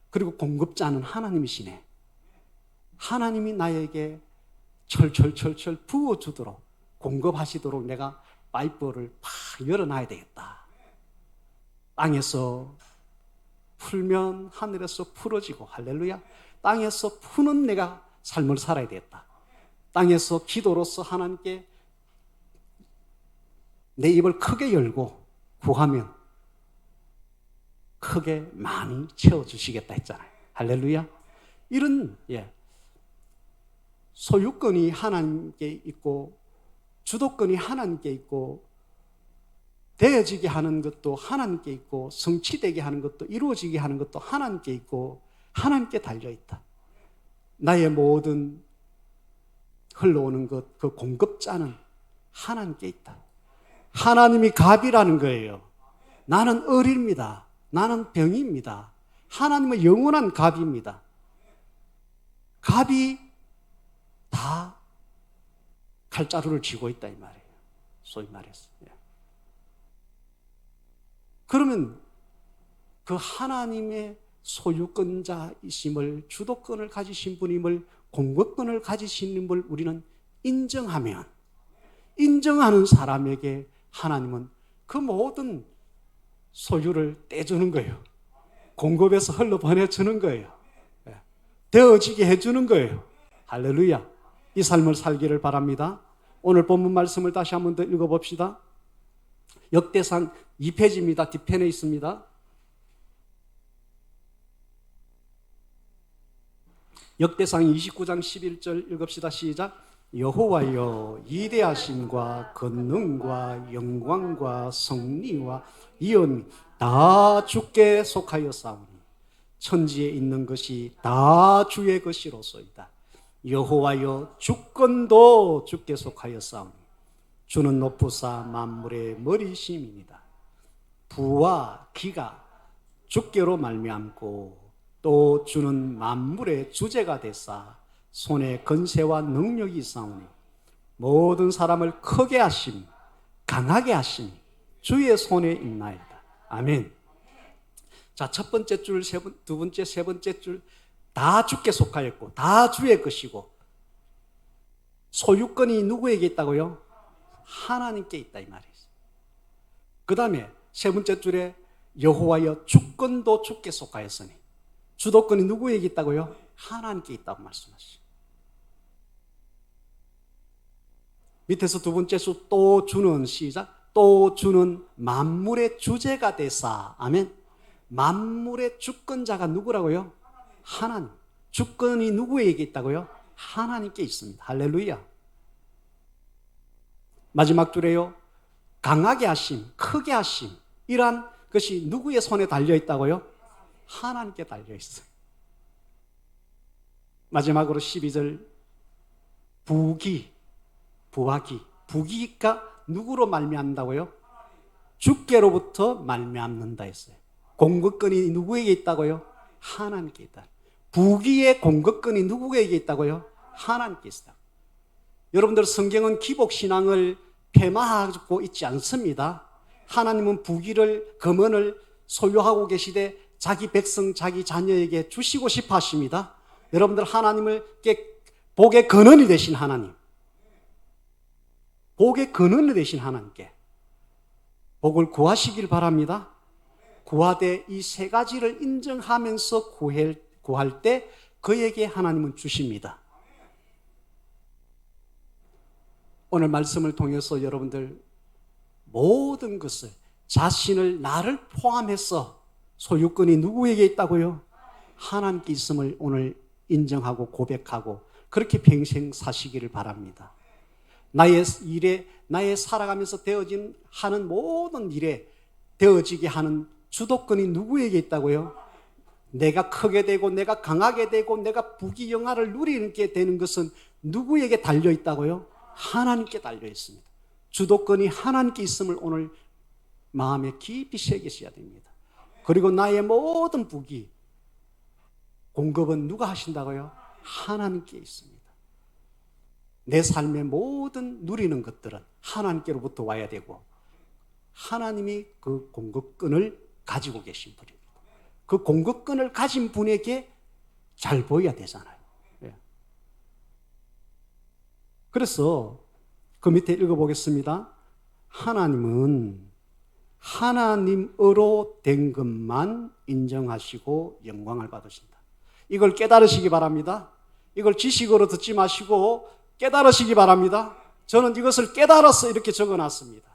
그리고 공급자는 하나님이시네. 하나님이 나에게 철철철철 부어주도록, 공급하시도록 내가 파이프를 팍 열어놔야 되겠다. 땅에서 풀면 하늘에서 풀어지고, 할렐루야. 땅에서 푸는 내가 삶을 살아야 되겠다. 땅에서 기도로서 하나님께 내 입을 크게 열고 구하면 크게 많이 채워주시겠다 했잖아요. 할렐루야. 이런 소유권이 하나님께 있고 주도권이 하나님께 있고 되어지게 하는 것도 하나님께 있고 성취되게 하는 것도 이루어지게 하는 것도 하나님께 있고 하나님께 달려있다. 나의 모든 흘러오는 것, 그 공급자는 하나님께 있다. 하나님이 갑이라는 거예요. 나는 을입니다. 나는 병입니다. 하나님은 영원한 갑입니다. 갑이 다 칼자루를 쥐고 있다 이 말이에요. 소위 말해서. 그러면 그 하나님의 소유권자이심을, 주도권을 가지신 분임을, 공급권을 가지신 분을 우리는 인정하면, 인정하는 사람에게 하나님은 그 모든 소유를 떼주는 거예요. 공급에서 흘러보내주는 거예요. 되어지게 해주는 거예요. 할렐루야. 이 삶을 살기를 바랍니다. 오늘 본문 말씀을 다시 한 번 더 읽어봅시다. 역대상 2페이지입니다. 뒷편에 있습니다. 역대상 29장 11절 읽읍시다. 시작. 여호와여, 위대하심과 권능과 영광과 승리와 위엄이 다 주께 속하였사오니 천지에 있는 것이 다 주의 것이로소이다. 여호와여, 주권도 주께 속하였사오니 주는 높으사 만물의 머리심이니이다. 부와 기가 주께로 말미암고 또 주는 만물의 주제가 되사 손에 건세와 능력이 있사오니 모든 사람을 크게 하심 강하게 하심 주의 손에 있나이다. 아멘. 자, 첫 번째 줄, 두 번째, 세 번째 줄 다 주께 속하였고 다 주의 것이고 소유권이 누구에게 있다고요? 하나님께 있다 이 말이에요. 그 다음에 세 번째 줄에 여호와여, 주권도 주께 속하였으니 주도권이 누구에게 있다고요? 하나님께 있다고 말씀하시죠. 밑에서 두 번째 수 또 주는, 시작. 또 주는 만물의 주제가 되사. 아멘. 만물의 주권자가 누구라고요? 하나님. 주권이 누구에게 있다고요? 하나님께 있습니다. 할렐루야. 마지막 줄에요. 강하게 하심, 크게 하심, 이러한 것이 누구의 손에 달려있다고요? 하나님께 달려있어요. 마지막으로 12절 부기, 부하기, 부기가 누구로 말미암는다고요? 주께로부터 말미암는다 했어요. 공급권이 누구에게 있다고요? 하나님께 있다. 부기의 공급권이 누구에게 있다고요? 하나님께 있다. 여러분들 성경은 기복신앙을 폐마하고 있지 않습니다. 하나님은 부기를, 금은을 소유하고 계시되 자기 백성, 자기 자녀에게 주시고 싶어 하십니다. 여러분들 하나님께 복의 근원이 되신 하나님, 복의 근원이 되신 하나님께 복을 구하시길 바랍니다. 구하되 이 세 가지를 인정하면서 구할 때 그에게 하나님은 주십니다. 오늘 말씀을 통해서 여러분들 모든 것을, 자신을, 나를 포함해서 소유권이 누구에게 있다고요? 하나님께 있음을 오늘 인정하고 고백하고 그렇게 평생 사시기를 바랍니다. 나의 일에, 나의 살아가면서 하는 모든 일에 되어지게 하는 주도권이 누구에게 있다고요? 내가 크게 되고 내가 강하게 되고 내가 부귀영화를 누리게 되는 것은 누구에게 달려 있다고요? 하나님께 달려 있습니다. 주도권이 하나님께 있음을 오늘 마음에 깊이 새기셔야 됩니다. 그리고 나의 모든 부귀, 공급은 누가 하신다고요? 하나님께 있습니다. 내 삶의 모든 누리는 것들은 하나님께로부터 와야 되고 하나님이 그 공급권을 가지고 계신 분입니다. 그 공급권을 가진 분에게 잘 보여야 되잖아요. 그래서 그 밑에 읽어보겠습니다. 하나님은 하나님으로 된 것만 인정하시고 영광을 받으신다. 이걸 깨달으시기 바랍니다. 이걸 지식으로 듣지 마시고 깨달으시기 바랍니다. 저는 이것을 깨달아서 이렇게 적어놨습니다.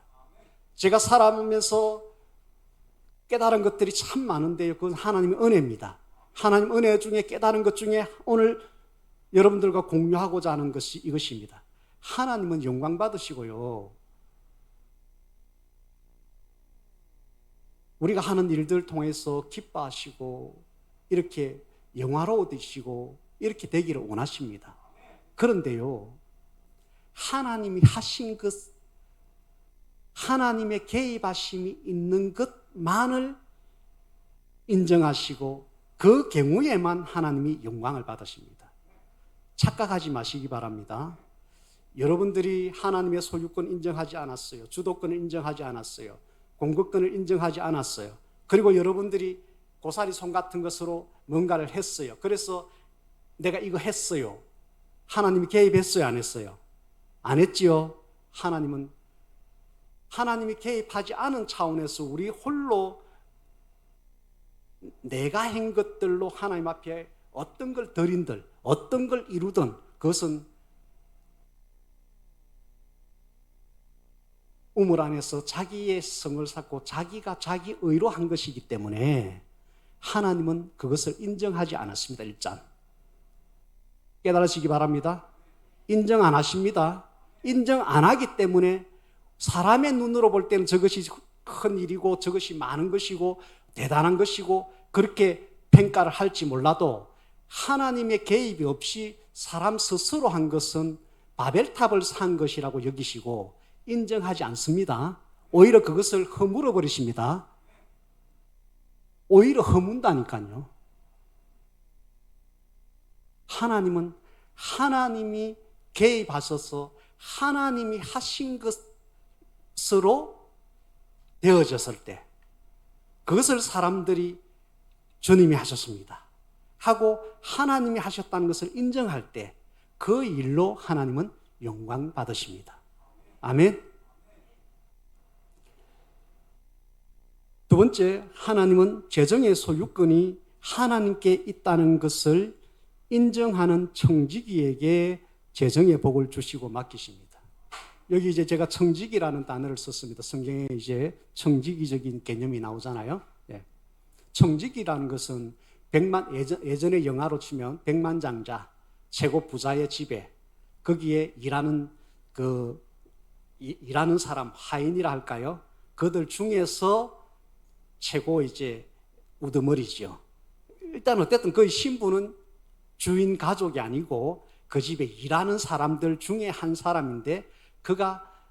제가 살아오면서 깨달은 것들이 참 많은데요. 그건 하나님의 은혜입니다. 하나님 은혜 중에 깨달은 것 중에 오늘 여러분들과 공유하고자 하는 것이 이것입니다. 하나님은 영광 받으시고요, 우리가 하는 일들 통해서 기뻐하시고 이렇게 영화로워지시고 이렇게 되기를 원하십니다. 그런데요, 하나님이 하신 것, 하나님의 개입하심이 있는 것만을 인정하시고 그 경우에만 하나님이 영광을 받으십니다. 착각하지 마시기 바랍니다. 여러분들이 하나님의 소유권 인정하지 않았어요. 주도권을 인정하지 않았어요. 공급권을 인정하지 않았어요. 그리고 여러분들이 고사리 손 같은 것으로 뭔가를 했어요. 그래서 내가 이거 했어요. 하나님이 개입했어요, 안 했어요? 안 했지요. 하나님이 개입하지 않은 차원에서 우리 홀로 내가 한 것들로 하나님 앞에 어떤 걸 드린들, 어떤 걸 이루든 그것은 우물 안에서 자기의 성을 쌓고 자기가 자기 의로 한 것이기 때문에 하나님은 그것을 인정하지 않았습니다. 일단 깨달으시기 바랍니다. 인정 안 하십니다. 인정 안 하기 때문에 사람의 눈으로 볼 때는 저것이 큰 일이고 저것이 많은 것이고 대단한 것이고 그렇게 평가를 할지 몰라도 하나님의 개입이 없이 사람 스스로 한 것은 바벨탑을 산 것이라고 여기시고 인정하지 않습니다. 오히려 그것을 허물어 버리십니다. 오히려 허문다니까요. 하나님은 하나님이 개입하셔서 하나님이 하신 것으로 되어졌을 때 그것을 사람들이 주님이 하셨습니다 하고 하나님이 하셨다는 것을 인정할 때 그 일로 하나님은 영광 받으십니다. 아멘. 두 번째, 하나님은 재정의 소유권이 하나님께 있다는 것을 인정하는 청지기에게 재정의 복을 주시고 맡기십니다. 여기 이제 제가 청지기라는 단어를 썼습니다. 성경에 이제 청지기적인 개념이 나오잖아요. 예. 청지기라는 것은 예전의 영화로 치면 백만장자, 최고 부자의 집에 거기에 일하는 사람, 하인이라 할까요? 그들 중에서 최고 이제 우두머리죠. 일단 어쨌든 그 신부는 주인 가족이 아니고 그 집에 일하는 사람들 중에 한 사람인데 그가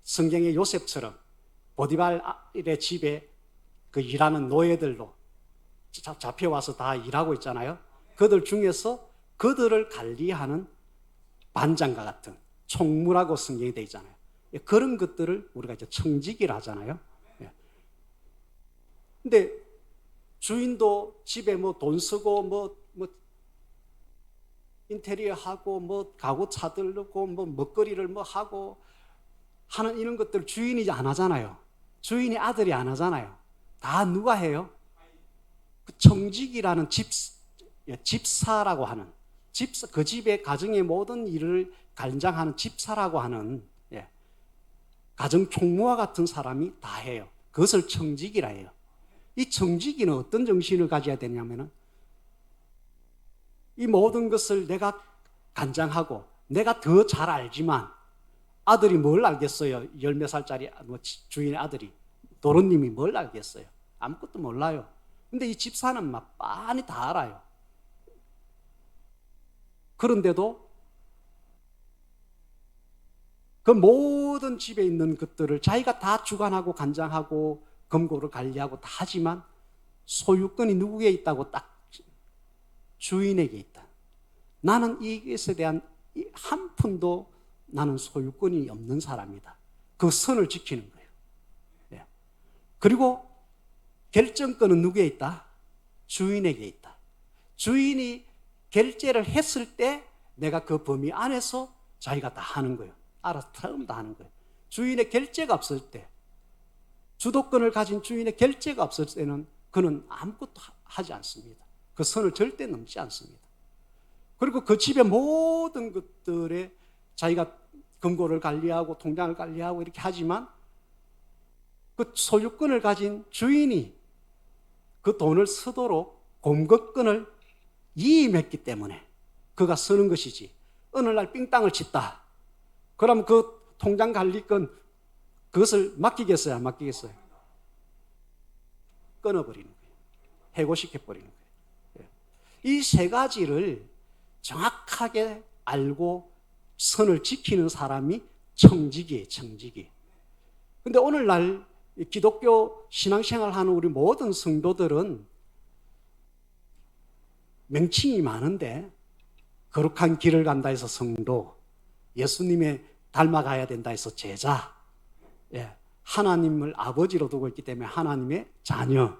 성경의 요셉처럼 보디발의 집에 그 일하는 노예들로 잡혀와서 다 일하고 있잖아요. 그들 중에서 그들을 관리하는 반장과 같은 총무라고 성경이 되어 있잖아요. 그런 것들을 우리가 이제 청지기라 하잖아요. 근데 주인도 집에 뭐 돈 쓰고 뭐 인테리어 하고 뭐 가구 차들고 뭐 먹거리를 뭐 하고 하는 이런 것들 주인이 안 하잖아요. 주인이 아들이 안 하잖아요. 다 누가 해요? 그 청지기라는 집사라고 하는 그 집의 가정의 모든 일을 관장하는 집사라고 하는 가정 총무와 같은 사람이 다 해요. 그것을 청지기라 해요. 이 청지기는 어떤 정신을 가져야 되냐면은 이 모든 것을 내가 관장하고 내가 더 잘 알지만 아들이 뭘 알겠어요? 10몇 살짜리 주인의 아들이 도련님이 뭘 알겠어요? 아무것도 몰라요. 근데 이 집사는 막 빤히 다 알아요. 그런데도 그 모든 집에 있는 것들을 자기가 다 주관하고 관장하고 검고를 관리하고 다 하지만 소유권이 누구에게 있다고 딱 주인에게 있다. 나는 이것에 대한 한 푼도 나는 소유권이 없는 사람이다. 그 선을 지키는 거예요. 네. 그리고 결정권은 누구에 있다? 주인에게 있다. 주인이 결제를 했을 때 내가 그 범위 안에서 자기가 다 하는 거예요. 알아서 처음 다 하는 거예요. 주인의 결제가 없을 때, 주도권을 가진 주인의 결제가 없을 때는 그는 아무것도 하지 않습니다. 그 선을 절대 넘지 않습니다. 그리고 그 집의 모든 것들에 자기가 금고를 관리하고 통장을 관리하고 이렇게 하지만 그 소유권을 가진 주인이 그 돈을 쓰도록 공급권을 이임했기 때문에 그가 쓰는 것이지. 어느 날 삥땅을 쳤다. 그럼 그 통장 관리권 그것을 맡기겠어요? 안 맡기겠어요? 끊어버리는 거예요. 해고시켜버리는 거예요. 이 세 가지를 정확하게 알고 선을 지키는 사람이 청지기예요. 청지기. 근데 오늘날 기독교 신앙생활 하는 우리 모든 성도들은 명칭이 많은데 거룩한 길을 간다 해서 성도, 예수님의 닮아가야 된다 해서 제자, 하나님을 아버지로 두고 있기 때문에 하나님의 자녀,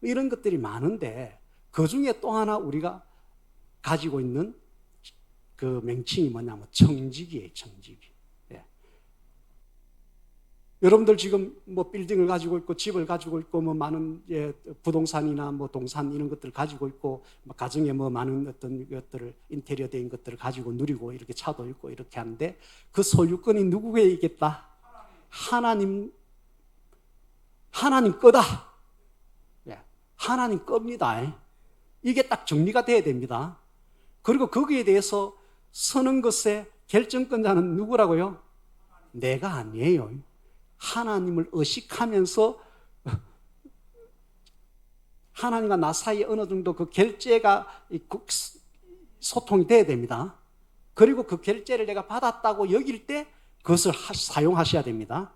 이런 것들이 많은데 그 중에 또 하나 우리가 가지고 있는 그 명칭이 뭐냐면 청지기예요. 청지기. 여러분들 지금 뭐 빌딩을 가지고 있고 집을 가지고 있고 뭐 많은 부동산이나 뭐 동산 이런 것들을 가지고 있고 뭐 가정에 뭐 많은 어떤 것들을 인테리어 된 것들을 가지고 누리고 이렇게 차도 있고 이렇게 하는데 그 소유권이 누구에게 있겠다? 하나님 거다. 하나님 겁니다. 이게 딱 정리가 돼야 됩니다. 그리고 거기에 대해서 서는 것의 결정권자는 누구라고요? 내가 아니에요. 하나님을 의식하면서 하나님과 나 사이에 어느 정도 그 결제가 소통이 돼야 됩니다. 그리고 그 결제를 내가 받았다고 여길 때 그것을 사용하셔야 됩니다.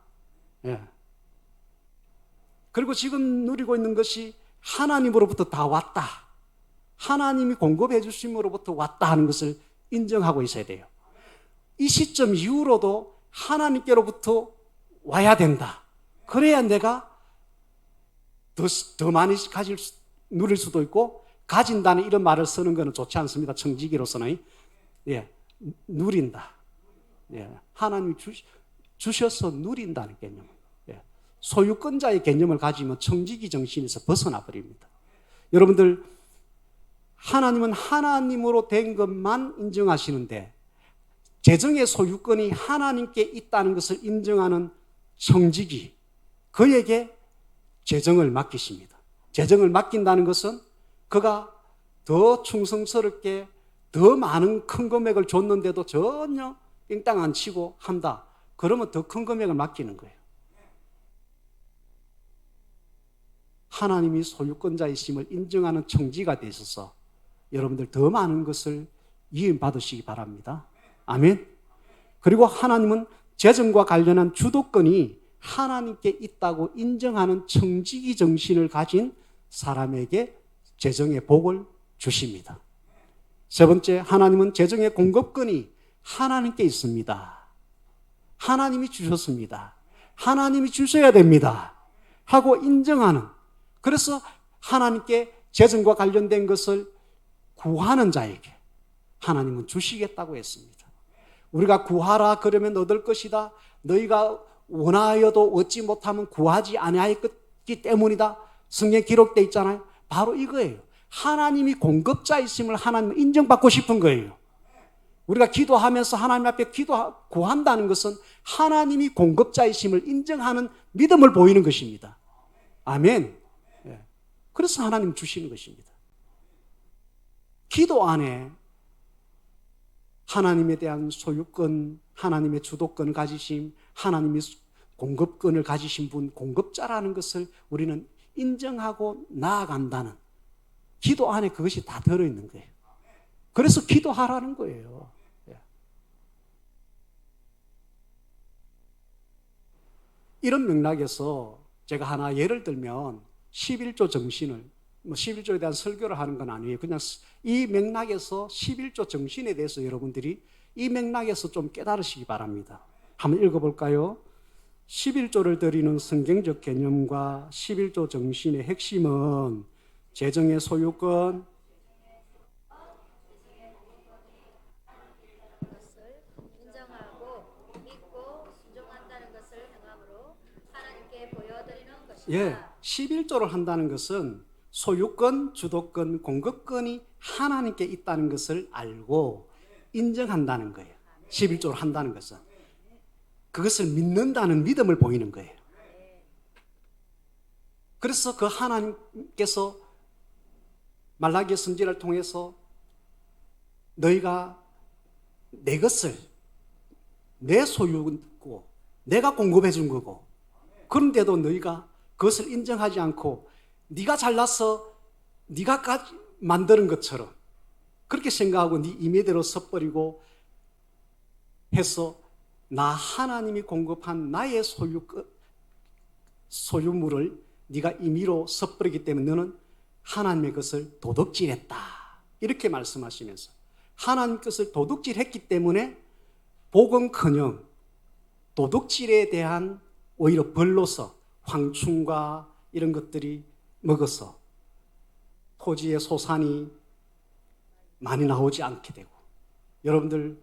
그리고 지금 누리고 있는 것이 하나님으로부터 다 왔다. 하나님이 공급해 주심으로부터 왔다 하는 것을 인정하고 있어야 돼요. 이 시점 이후로도 하나님께로부터 와야 된다. 그래야 내가 더 많이 누릴 수도 있고, 가진다는 이런 말을 쓰는 것은 좋지 않습니다. 청지기로서는. 누린다. 하나님이 주셔서 누린다는 개념. 소유권자의 개념을 가지면 청지기 정신에서 벗어나 버립니다. 여러분들, 하나님은 하나님으로 된 것만 인정하시는데 재정의 소유권이 하나님께 있다는 것을 인정하는 청지기, 그에게 재정을 맡기십니다. 재정을 맡긴다는 것은 그가 더 충성스럽게 더 많은 큰 금액을 줬는데도 전혀 삥땅 안 치고 한다. 그러면 더 큰 금액을 맡기는 거예요. 하나님이 소유권자이심을 인정하는 청지가 되셔서 여러분들 더 많은 것을 이임받으시기 바랍니다. 아멘. 그리고 하나님은 재정과 관련한 주도권이 하나님께 있다고 인정하는 청지기 정신을 가진 사람에게 재정의 복을 주십니다. 세 번째, 하나님은 재정의 공급권이 하나님께 있습니다. 하나님이 주셨습니다. 하나님이 주셔야 됩니다. 하고 인정하는, 그래서 하나님께 재정과 관련된 것을 구하는 자에게 하나님은 주시겠다고 했습니다. 우리가 구하라 그러면 얻을 것이다. 너희가 원하여도 얻지 못하면 구하지 아니하였기 때문이다. 성경에 기록되어 있잖아요. 바로 이거예요. 하나님이 공급자이심을 하나님은 인정받고 싶은 거예요. 우리가 기도하면서 하나님 앞에 구한다는 것은 하나님이 공급자이심을 인정하는 믿음을 보이는 것입니다. 아멘. 그래서 하나님 주시는 것입니다. 기도 안에 하나님에 대한 소유권, 하나님의 주도권을 가지심, 하나님이 공급권을 가지신 분, 공급자라는 것을 우리는 인정하고 나아간다는, 기도 안에 그것이 다 들어있는 거예요. 그래서 기도하라는 거예요. 이런 맥락에서 제가 하나 예를 들면 11조 정신을, 11조에 대한 설교를 하는 건 아니에요. 그냥 이 맥락에서 11조 정신에 대해서 여러분들이 이 맥락에서 좀 깨달으시기 바랍니다. 한번 읽어볼까요? 11조를 드리는 성경적 개념과 11조 정신의 핵심은 재정의 소유권, 인정하고 믿고 순종한다는 것을 행함으로 하나님께 보여드리는 것이다. 11조를 한다는 것은 소유권, 주도권, 공급권이 하나님께 있다는 것을 알고 인정한다는 거예요. 11조를 한다는 것은 그것을 믿는다는 믿음을 보이는 거예요. 그래서 그 하나님께서 말라기 선지자를 통해서 너희가 내 것을 내 소유고 내가 공급해 준 거고, 그런데도 너희가 그것을 인정하지 않고 네가 잘나서 네가 만드는 것처럼 그렇게 생각하고 네 임의대로 섣버리고 해서 나 하나님이 공급한 나의 소유물을 네가 임의로 섣버리기 때문에 너는 하나님의 것을 도둑질했다, 이렇게 말씀하시면서 하나님 것을 도둑질했기 때문에 복음커녕 도둑질에 대한 오히려 벌로서 황충과 이런 것들이 먹어서 토지의 소산이 많이 나오지 않게 되고, 여러분들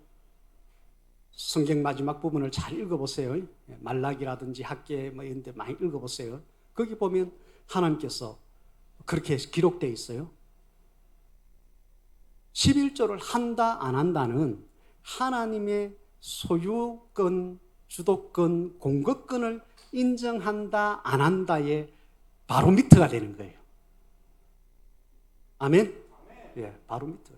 성경 마지막 부분을 잘 읽어보세요. 말라기라든지 학계 뭐 이런 데 많이 읽어보세요. 거기 보면 하나님께서 그렇게 기록되어 있어요. 11조를 한다 안 한다는 하나님의 소유권, 주도권, 공급권을 인정한다 안 한다의 바로미터가 되는 거예요. 아멘? 예, 바로미터.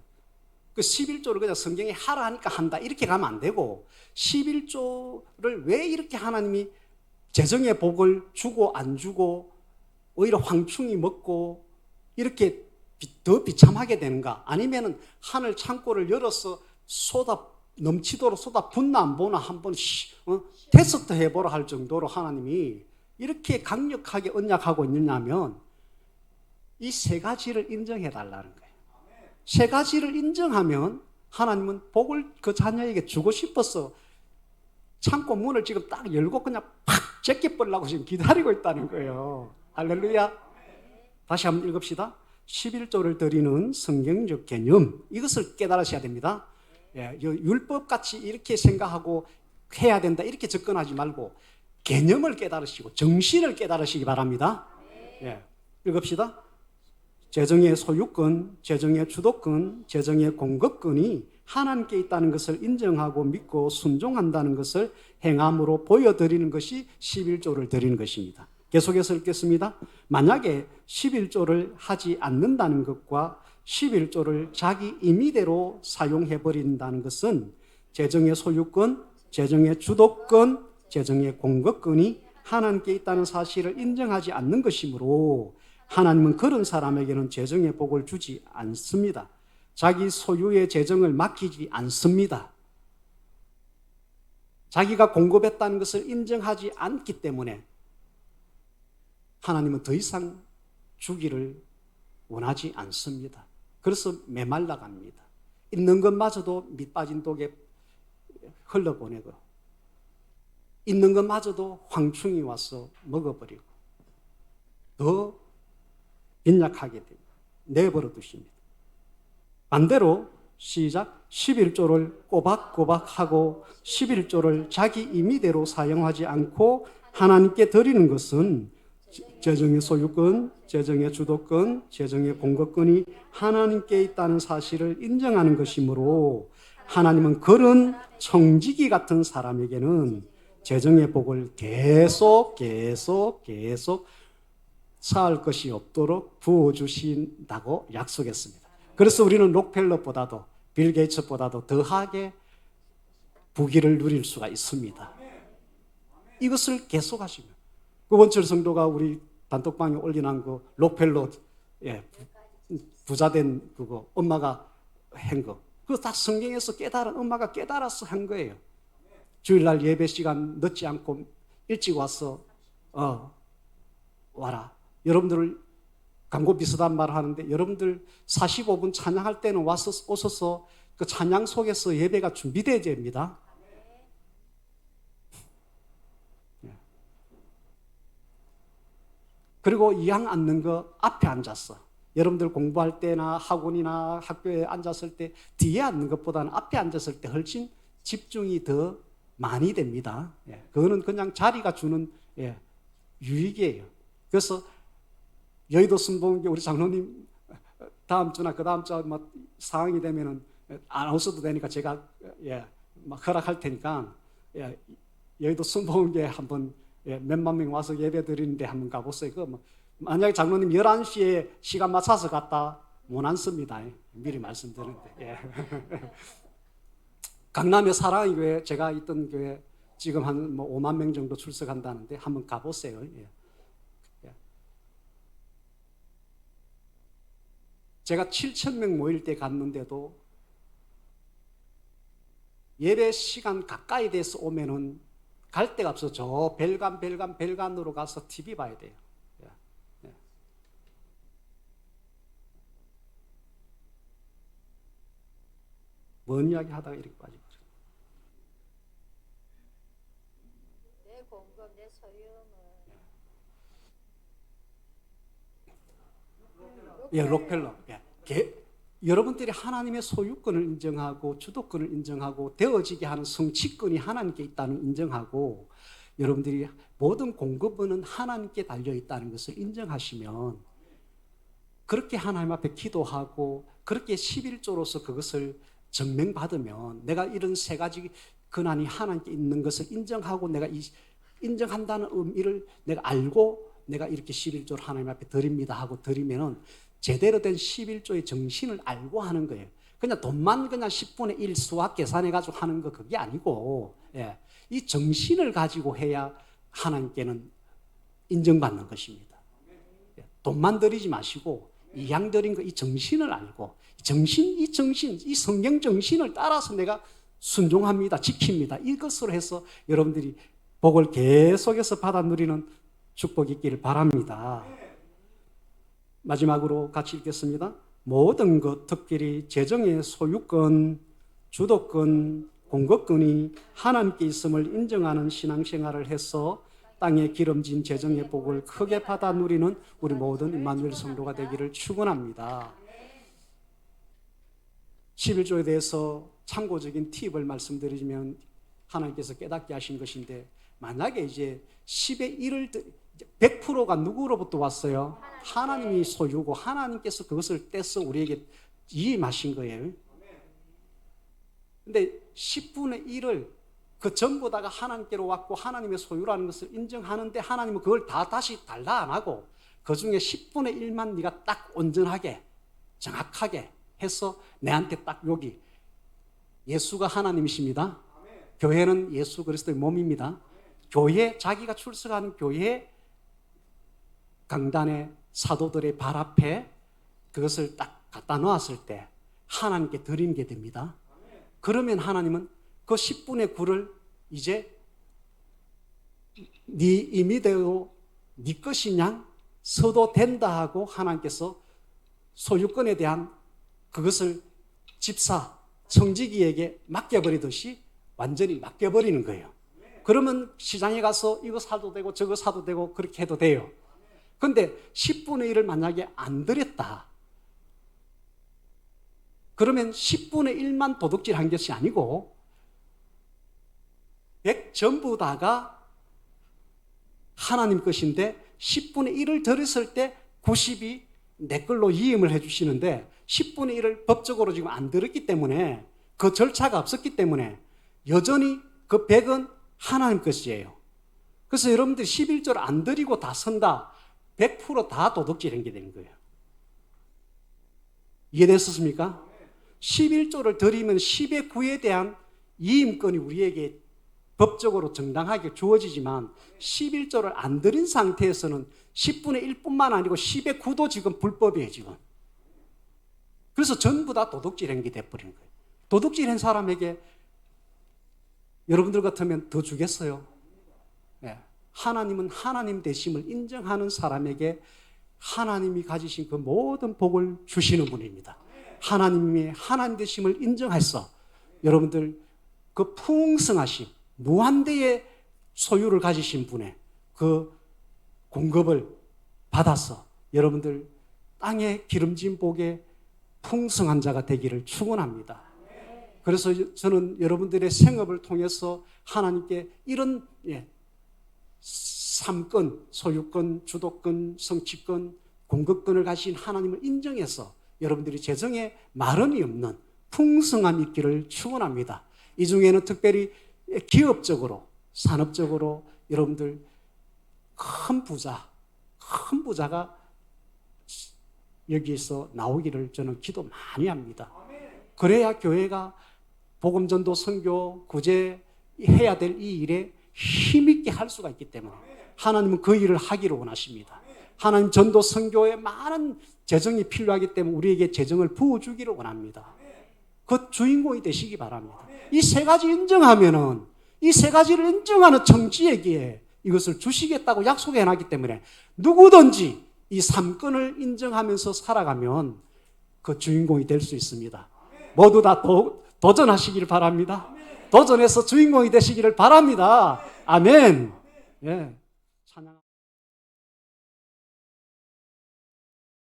그 11조를 그냥 성경에 하라 하니까 한다 이렇게 가면 안 되고, 11조를 왜 이렇게 하나님이 재정의 복을 주고 안 주고 오히려 황충이 먹고 이렇게 더 비참하게 되는가? 아니면은 하늘 창고를 열어서 넘치도록 쏟아 붓나 안 보나 한번 테스트 해보라 할 정도로 하나님이 이렇게 강력하게 언약하고 있느냐면 이 세 가지를 인정해 달라는 거예요. 세 가지를 인정하면 하나님은 복을 그 자녀에게 주고 싶어서 창고 문을 지금 딱 열고 그냥 팍 제껴버리려고 지금 기다리고 있다는 거예요. 할렐루야. 다시 한번 읽읍시다. 11조를 드리는 성경적 개념, 이것을 깨달으셔야 됩니다. 예, 율법같이 이렇게 생각하고 해야 된다 이렇게 접근하지 말고 개념을 깨달으시고 정신을 깨달으시기 바랍니다. 예, 읽읍시다. 재정의 소유권, 재정의 주도권, 재정의 공급권이 하나님께 있다는 것을 인정하고 믿고 순종한다는 것을 행함으로 보여드리는 것이 11조를 드리는 것입니다. 계속해서 읽겠습니다. 만약에 11조를 하지 않는다는 것과 11조를 자기 임의대로 사용해버린다는 것은 재정의 소유권, 재정의 주도권, 재정의 공급권이 하나님께 있다는 사실을 인정하지 않는 것이므로 하나님은 그런 사람에게는 재정의 복을 주지 않습니다. 자기 소유의 재정을 맡기지 않습니다. 자기가 공급했다는 것을 인정하지 않기 때문에 하나님은 더 이상 주기를 원하지 않습니다. 그래서 메말라 갑니다. 있는 것마저도 밑 빠진 독에 흘러보내고 있는 것마저도 황충이 와서 먹어버리고 더 빈약하게 됩니다. 내버려 두십니다. 반대로 시작. 11조를 꼬박꼬박 하고 11조를 자기 임의대로 사용하지 않고 하나님께 드리는 것은 재정의 소유권, 재정의 주도권, 재정의 공급권이 하나님께 있다는 사실을 인정하는 것이므로 하나님은 그런 청지기 같은 사람에게는 재정의 복을 계속 쌓을 것이 없도록 부어주신다고 약속했습니다. 그래서 우리는 록펠러보다도 빌 게이츠보다도 더하게 부귀를 누릴 수가 있습니다. 이것을 계속 하시면 원철 성도가 우리 단톡방에 올려놓은 그 록펠러 부자된 그거 엄마가 한 거, 그거 다 성경에서 깨달은 엄마가 깨달아서 한 거예요. 주일날 예배 시간 늦지 않고 일찍 와서 와라. 여러분들 광고 비슷한 말 하는데 여러분들 45분 찬양할 때는 오셔서 그 찬양 속에서 예배가 준비되어야 됩니다. 그리고 이왕 앉는 거 앞에 앉았어. 여러분들 공부할 때나 학원이나 학교에 앉았을 때 뒤에 앉는 것보다는 앞에 앉았을 때 훨씬 집중이 더 많이 됩니다. 그거는 그냥 자리가 주는 유익이에요. 그래서 여의도 순복음교 우리 장로님 다음 주나 그 다음 주 뭐 상황이 되면은 안 오셔도 되니까 제가 막 허락할 테니까 여의도 순복음교회 한번 몇만 명 와서 예배 드리는데 한번 가보세요. 만약에 장로님 11시에 시간 맞춰서 갔다 못 앉습니다. 미리 말씀드리는데. 강남의 사랑의 교회, 제가 있던 교회 지금 한 5만 명 정도 출석한다는데 한번 가보세요. 제가 7천 명 모일 때 갔는데도 예배 시간 가까이 돼서 오면은 갈 데가 없어. 저 별관으로 가서 TV 봐야 돼요. 뭔 이야기 하다가 이렇게 빠져버려요. 내 공급, 내 소유는 록펠러. 여러분들이 하나님의 소유권을 인정하고 주도권을 인정하고 되어지게 하는 성취권이 하나님께 있다는 인정하고 여러분들이 모든 공급은 하나님께 달려 있다는 것을 인정하시면 그렇게 하나님 앞에 기도하고 그렇게 11조로서 그것을 증명받으면 내가 이런 세 가지 권한이 하나님께 있는 것을 인정하고 내가 인정한다는 의미를 내가 알고 내가 이렇게 11조를 하나님 앞에 드립니다 하고 드리면은 제대로 된 11조의 정신을 알고 하는 거예요. 그냥 돈만 그냥 10분의 1 수학 계산해가지고 하는 거 그게 아니고 이 정신을 가지고 해야 하나님께는 인정받는 것입니다. 돈만 드리지 마시고 이양 드린 거 이 정신을 알고 이 성경 정신을 따라서 내가 순종합니다. 지킵니다. 이것으로 해서 여러분들이 복을 계속해서 받아 누리는 축복이 있기를 바랍니다. 마지막으로 같이 읽겠습니다. 모든 것, 특별히 재정의 소유권, 주도권, 공급권이 하나님께 있음을 인정하는 신앙생활을 해서 땅에 기름진 재정의 복을 크게 받아 누리는 우리 모든 임마누엘 성도가 되기를 축원합니다. 11조에 대해서 참고적인 팁을 말씀드리면 하나님께서 깨닫게 하신 것인데 만약에 이제 10의 1을 100%가 누구로부터 왔어요? 하나님이 소유고 하나님께서 그것을 떼서 우리에게 이임하신 거예요. 근데 10분의 1을 그 전부 다가 하나님께로 왔고 하나님의 소유라는 것을 인정하는데 하나님은 그걸 다시 달라 안 하고 그 중에 10분의 1만 네가 딱 온전하게 정확하게 해서 내한테 딱 여기 예수가 하나님이십니다. 교회는 예수 그리스도의 몸입니다. 교회 자기가 출석하는 교회 강단의 사도들의 발 앞에 그것을 딱 갖다 놓았을 때 하나님께 드리는 게 됩니다. 그러면 하나님은 그 10분의 9를 이제 네 임의대로 네 것이냐 서도 된다 하고 하나님께서 소유권에 대한 그것을 집사 청지기에게 맡겨버리듯이 완전히 맡겨버리는 거예요. 그러면 시장에 가서 이거 사도 되고 저거 사도 되고 그렇게 해도 돼요. 근데 10분의 1을 만약에 안 드렸다. 그러면 10분의 1만 도둑질한 것이 아니고 100 전부 다가 하나님 것인데 10분의 1을 드렸을 때 90이 내 걸로 이임을 해주시는데 10분의 1을 법적으로 지금 안 드렸기 때문에 그 절차가 없었기 때문에 여전히 그 100은 하나님 것이에요. 그래서 여러분들이 11조를 안 드리고 다 선다. 100% 도둑질한 게 되는 거예요. 이해됐습니까? 11조를 드리면 10의 9에 대한 이임권이 우리에게 법적으로 정당하게 주어지지만 11조를 안 드린 상태에서는 10분의 1뿐만 아니고 10의 9도 지금 불법이에요, 지금. 그래서 전부 다 도둑질한 게 돼버린 거예요. 도둑질한 사람에게 여러분들 같으면 더 주겠어요? 네. 하나님은 하나님 되심을 인정하는 사람에게 하나님이 가지신 그 모든 복을 주시는 분입니다. 하나님이 하나님 되심을 인정해서 여러분들 그 풍성하신 무한대의 소유를 가지신 분의 그 공급을 받아서 여러분들 땅에 기름진 복에 풍성한 자가 되기를 축원합니다. 그래서 저는 여러분들의 생업을 통해서 하나님께 이런 삼권, 소유권, 주도권, 성취권, 공급권을 가진 하나님을 인정해서 여러분들이 재정에 마름이 없는 풍성함 있기를 축원합니다. 이 중에는 특별히 기업적으로, 산업적으로 여러분들 큰 부자가 여기에서 나오기를 저는 기도 많이 합니다. 그래야 교회가 복음전도, 선교, 구제 해야 될 이 일에 힘있게 할 수가 있기 때문에 하나님은 그 일을 하기를 원하십니다. 하나님 전도, 선교에 많은 재정이 필요하기 때문에 우리에게 재정을 부어주기를 원합니다. 그 주인공이 되시기 바랍니다. 이 세 가지 인정하면은, 이 세 가지를 인정하는 청지에게 이것을 주시겠다고 약속해 놨기 때문에 누구든지 이 3건을 인정하면서 살아가면 그 주인공이 될 수 있습니다. 모두 다 도전하시기를 바랍니다. 도전해서 주인공이 되시기를 바랍니다. 아멘. 예.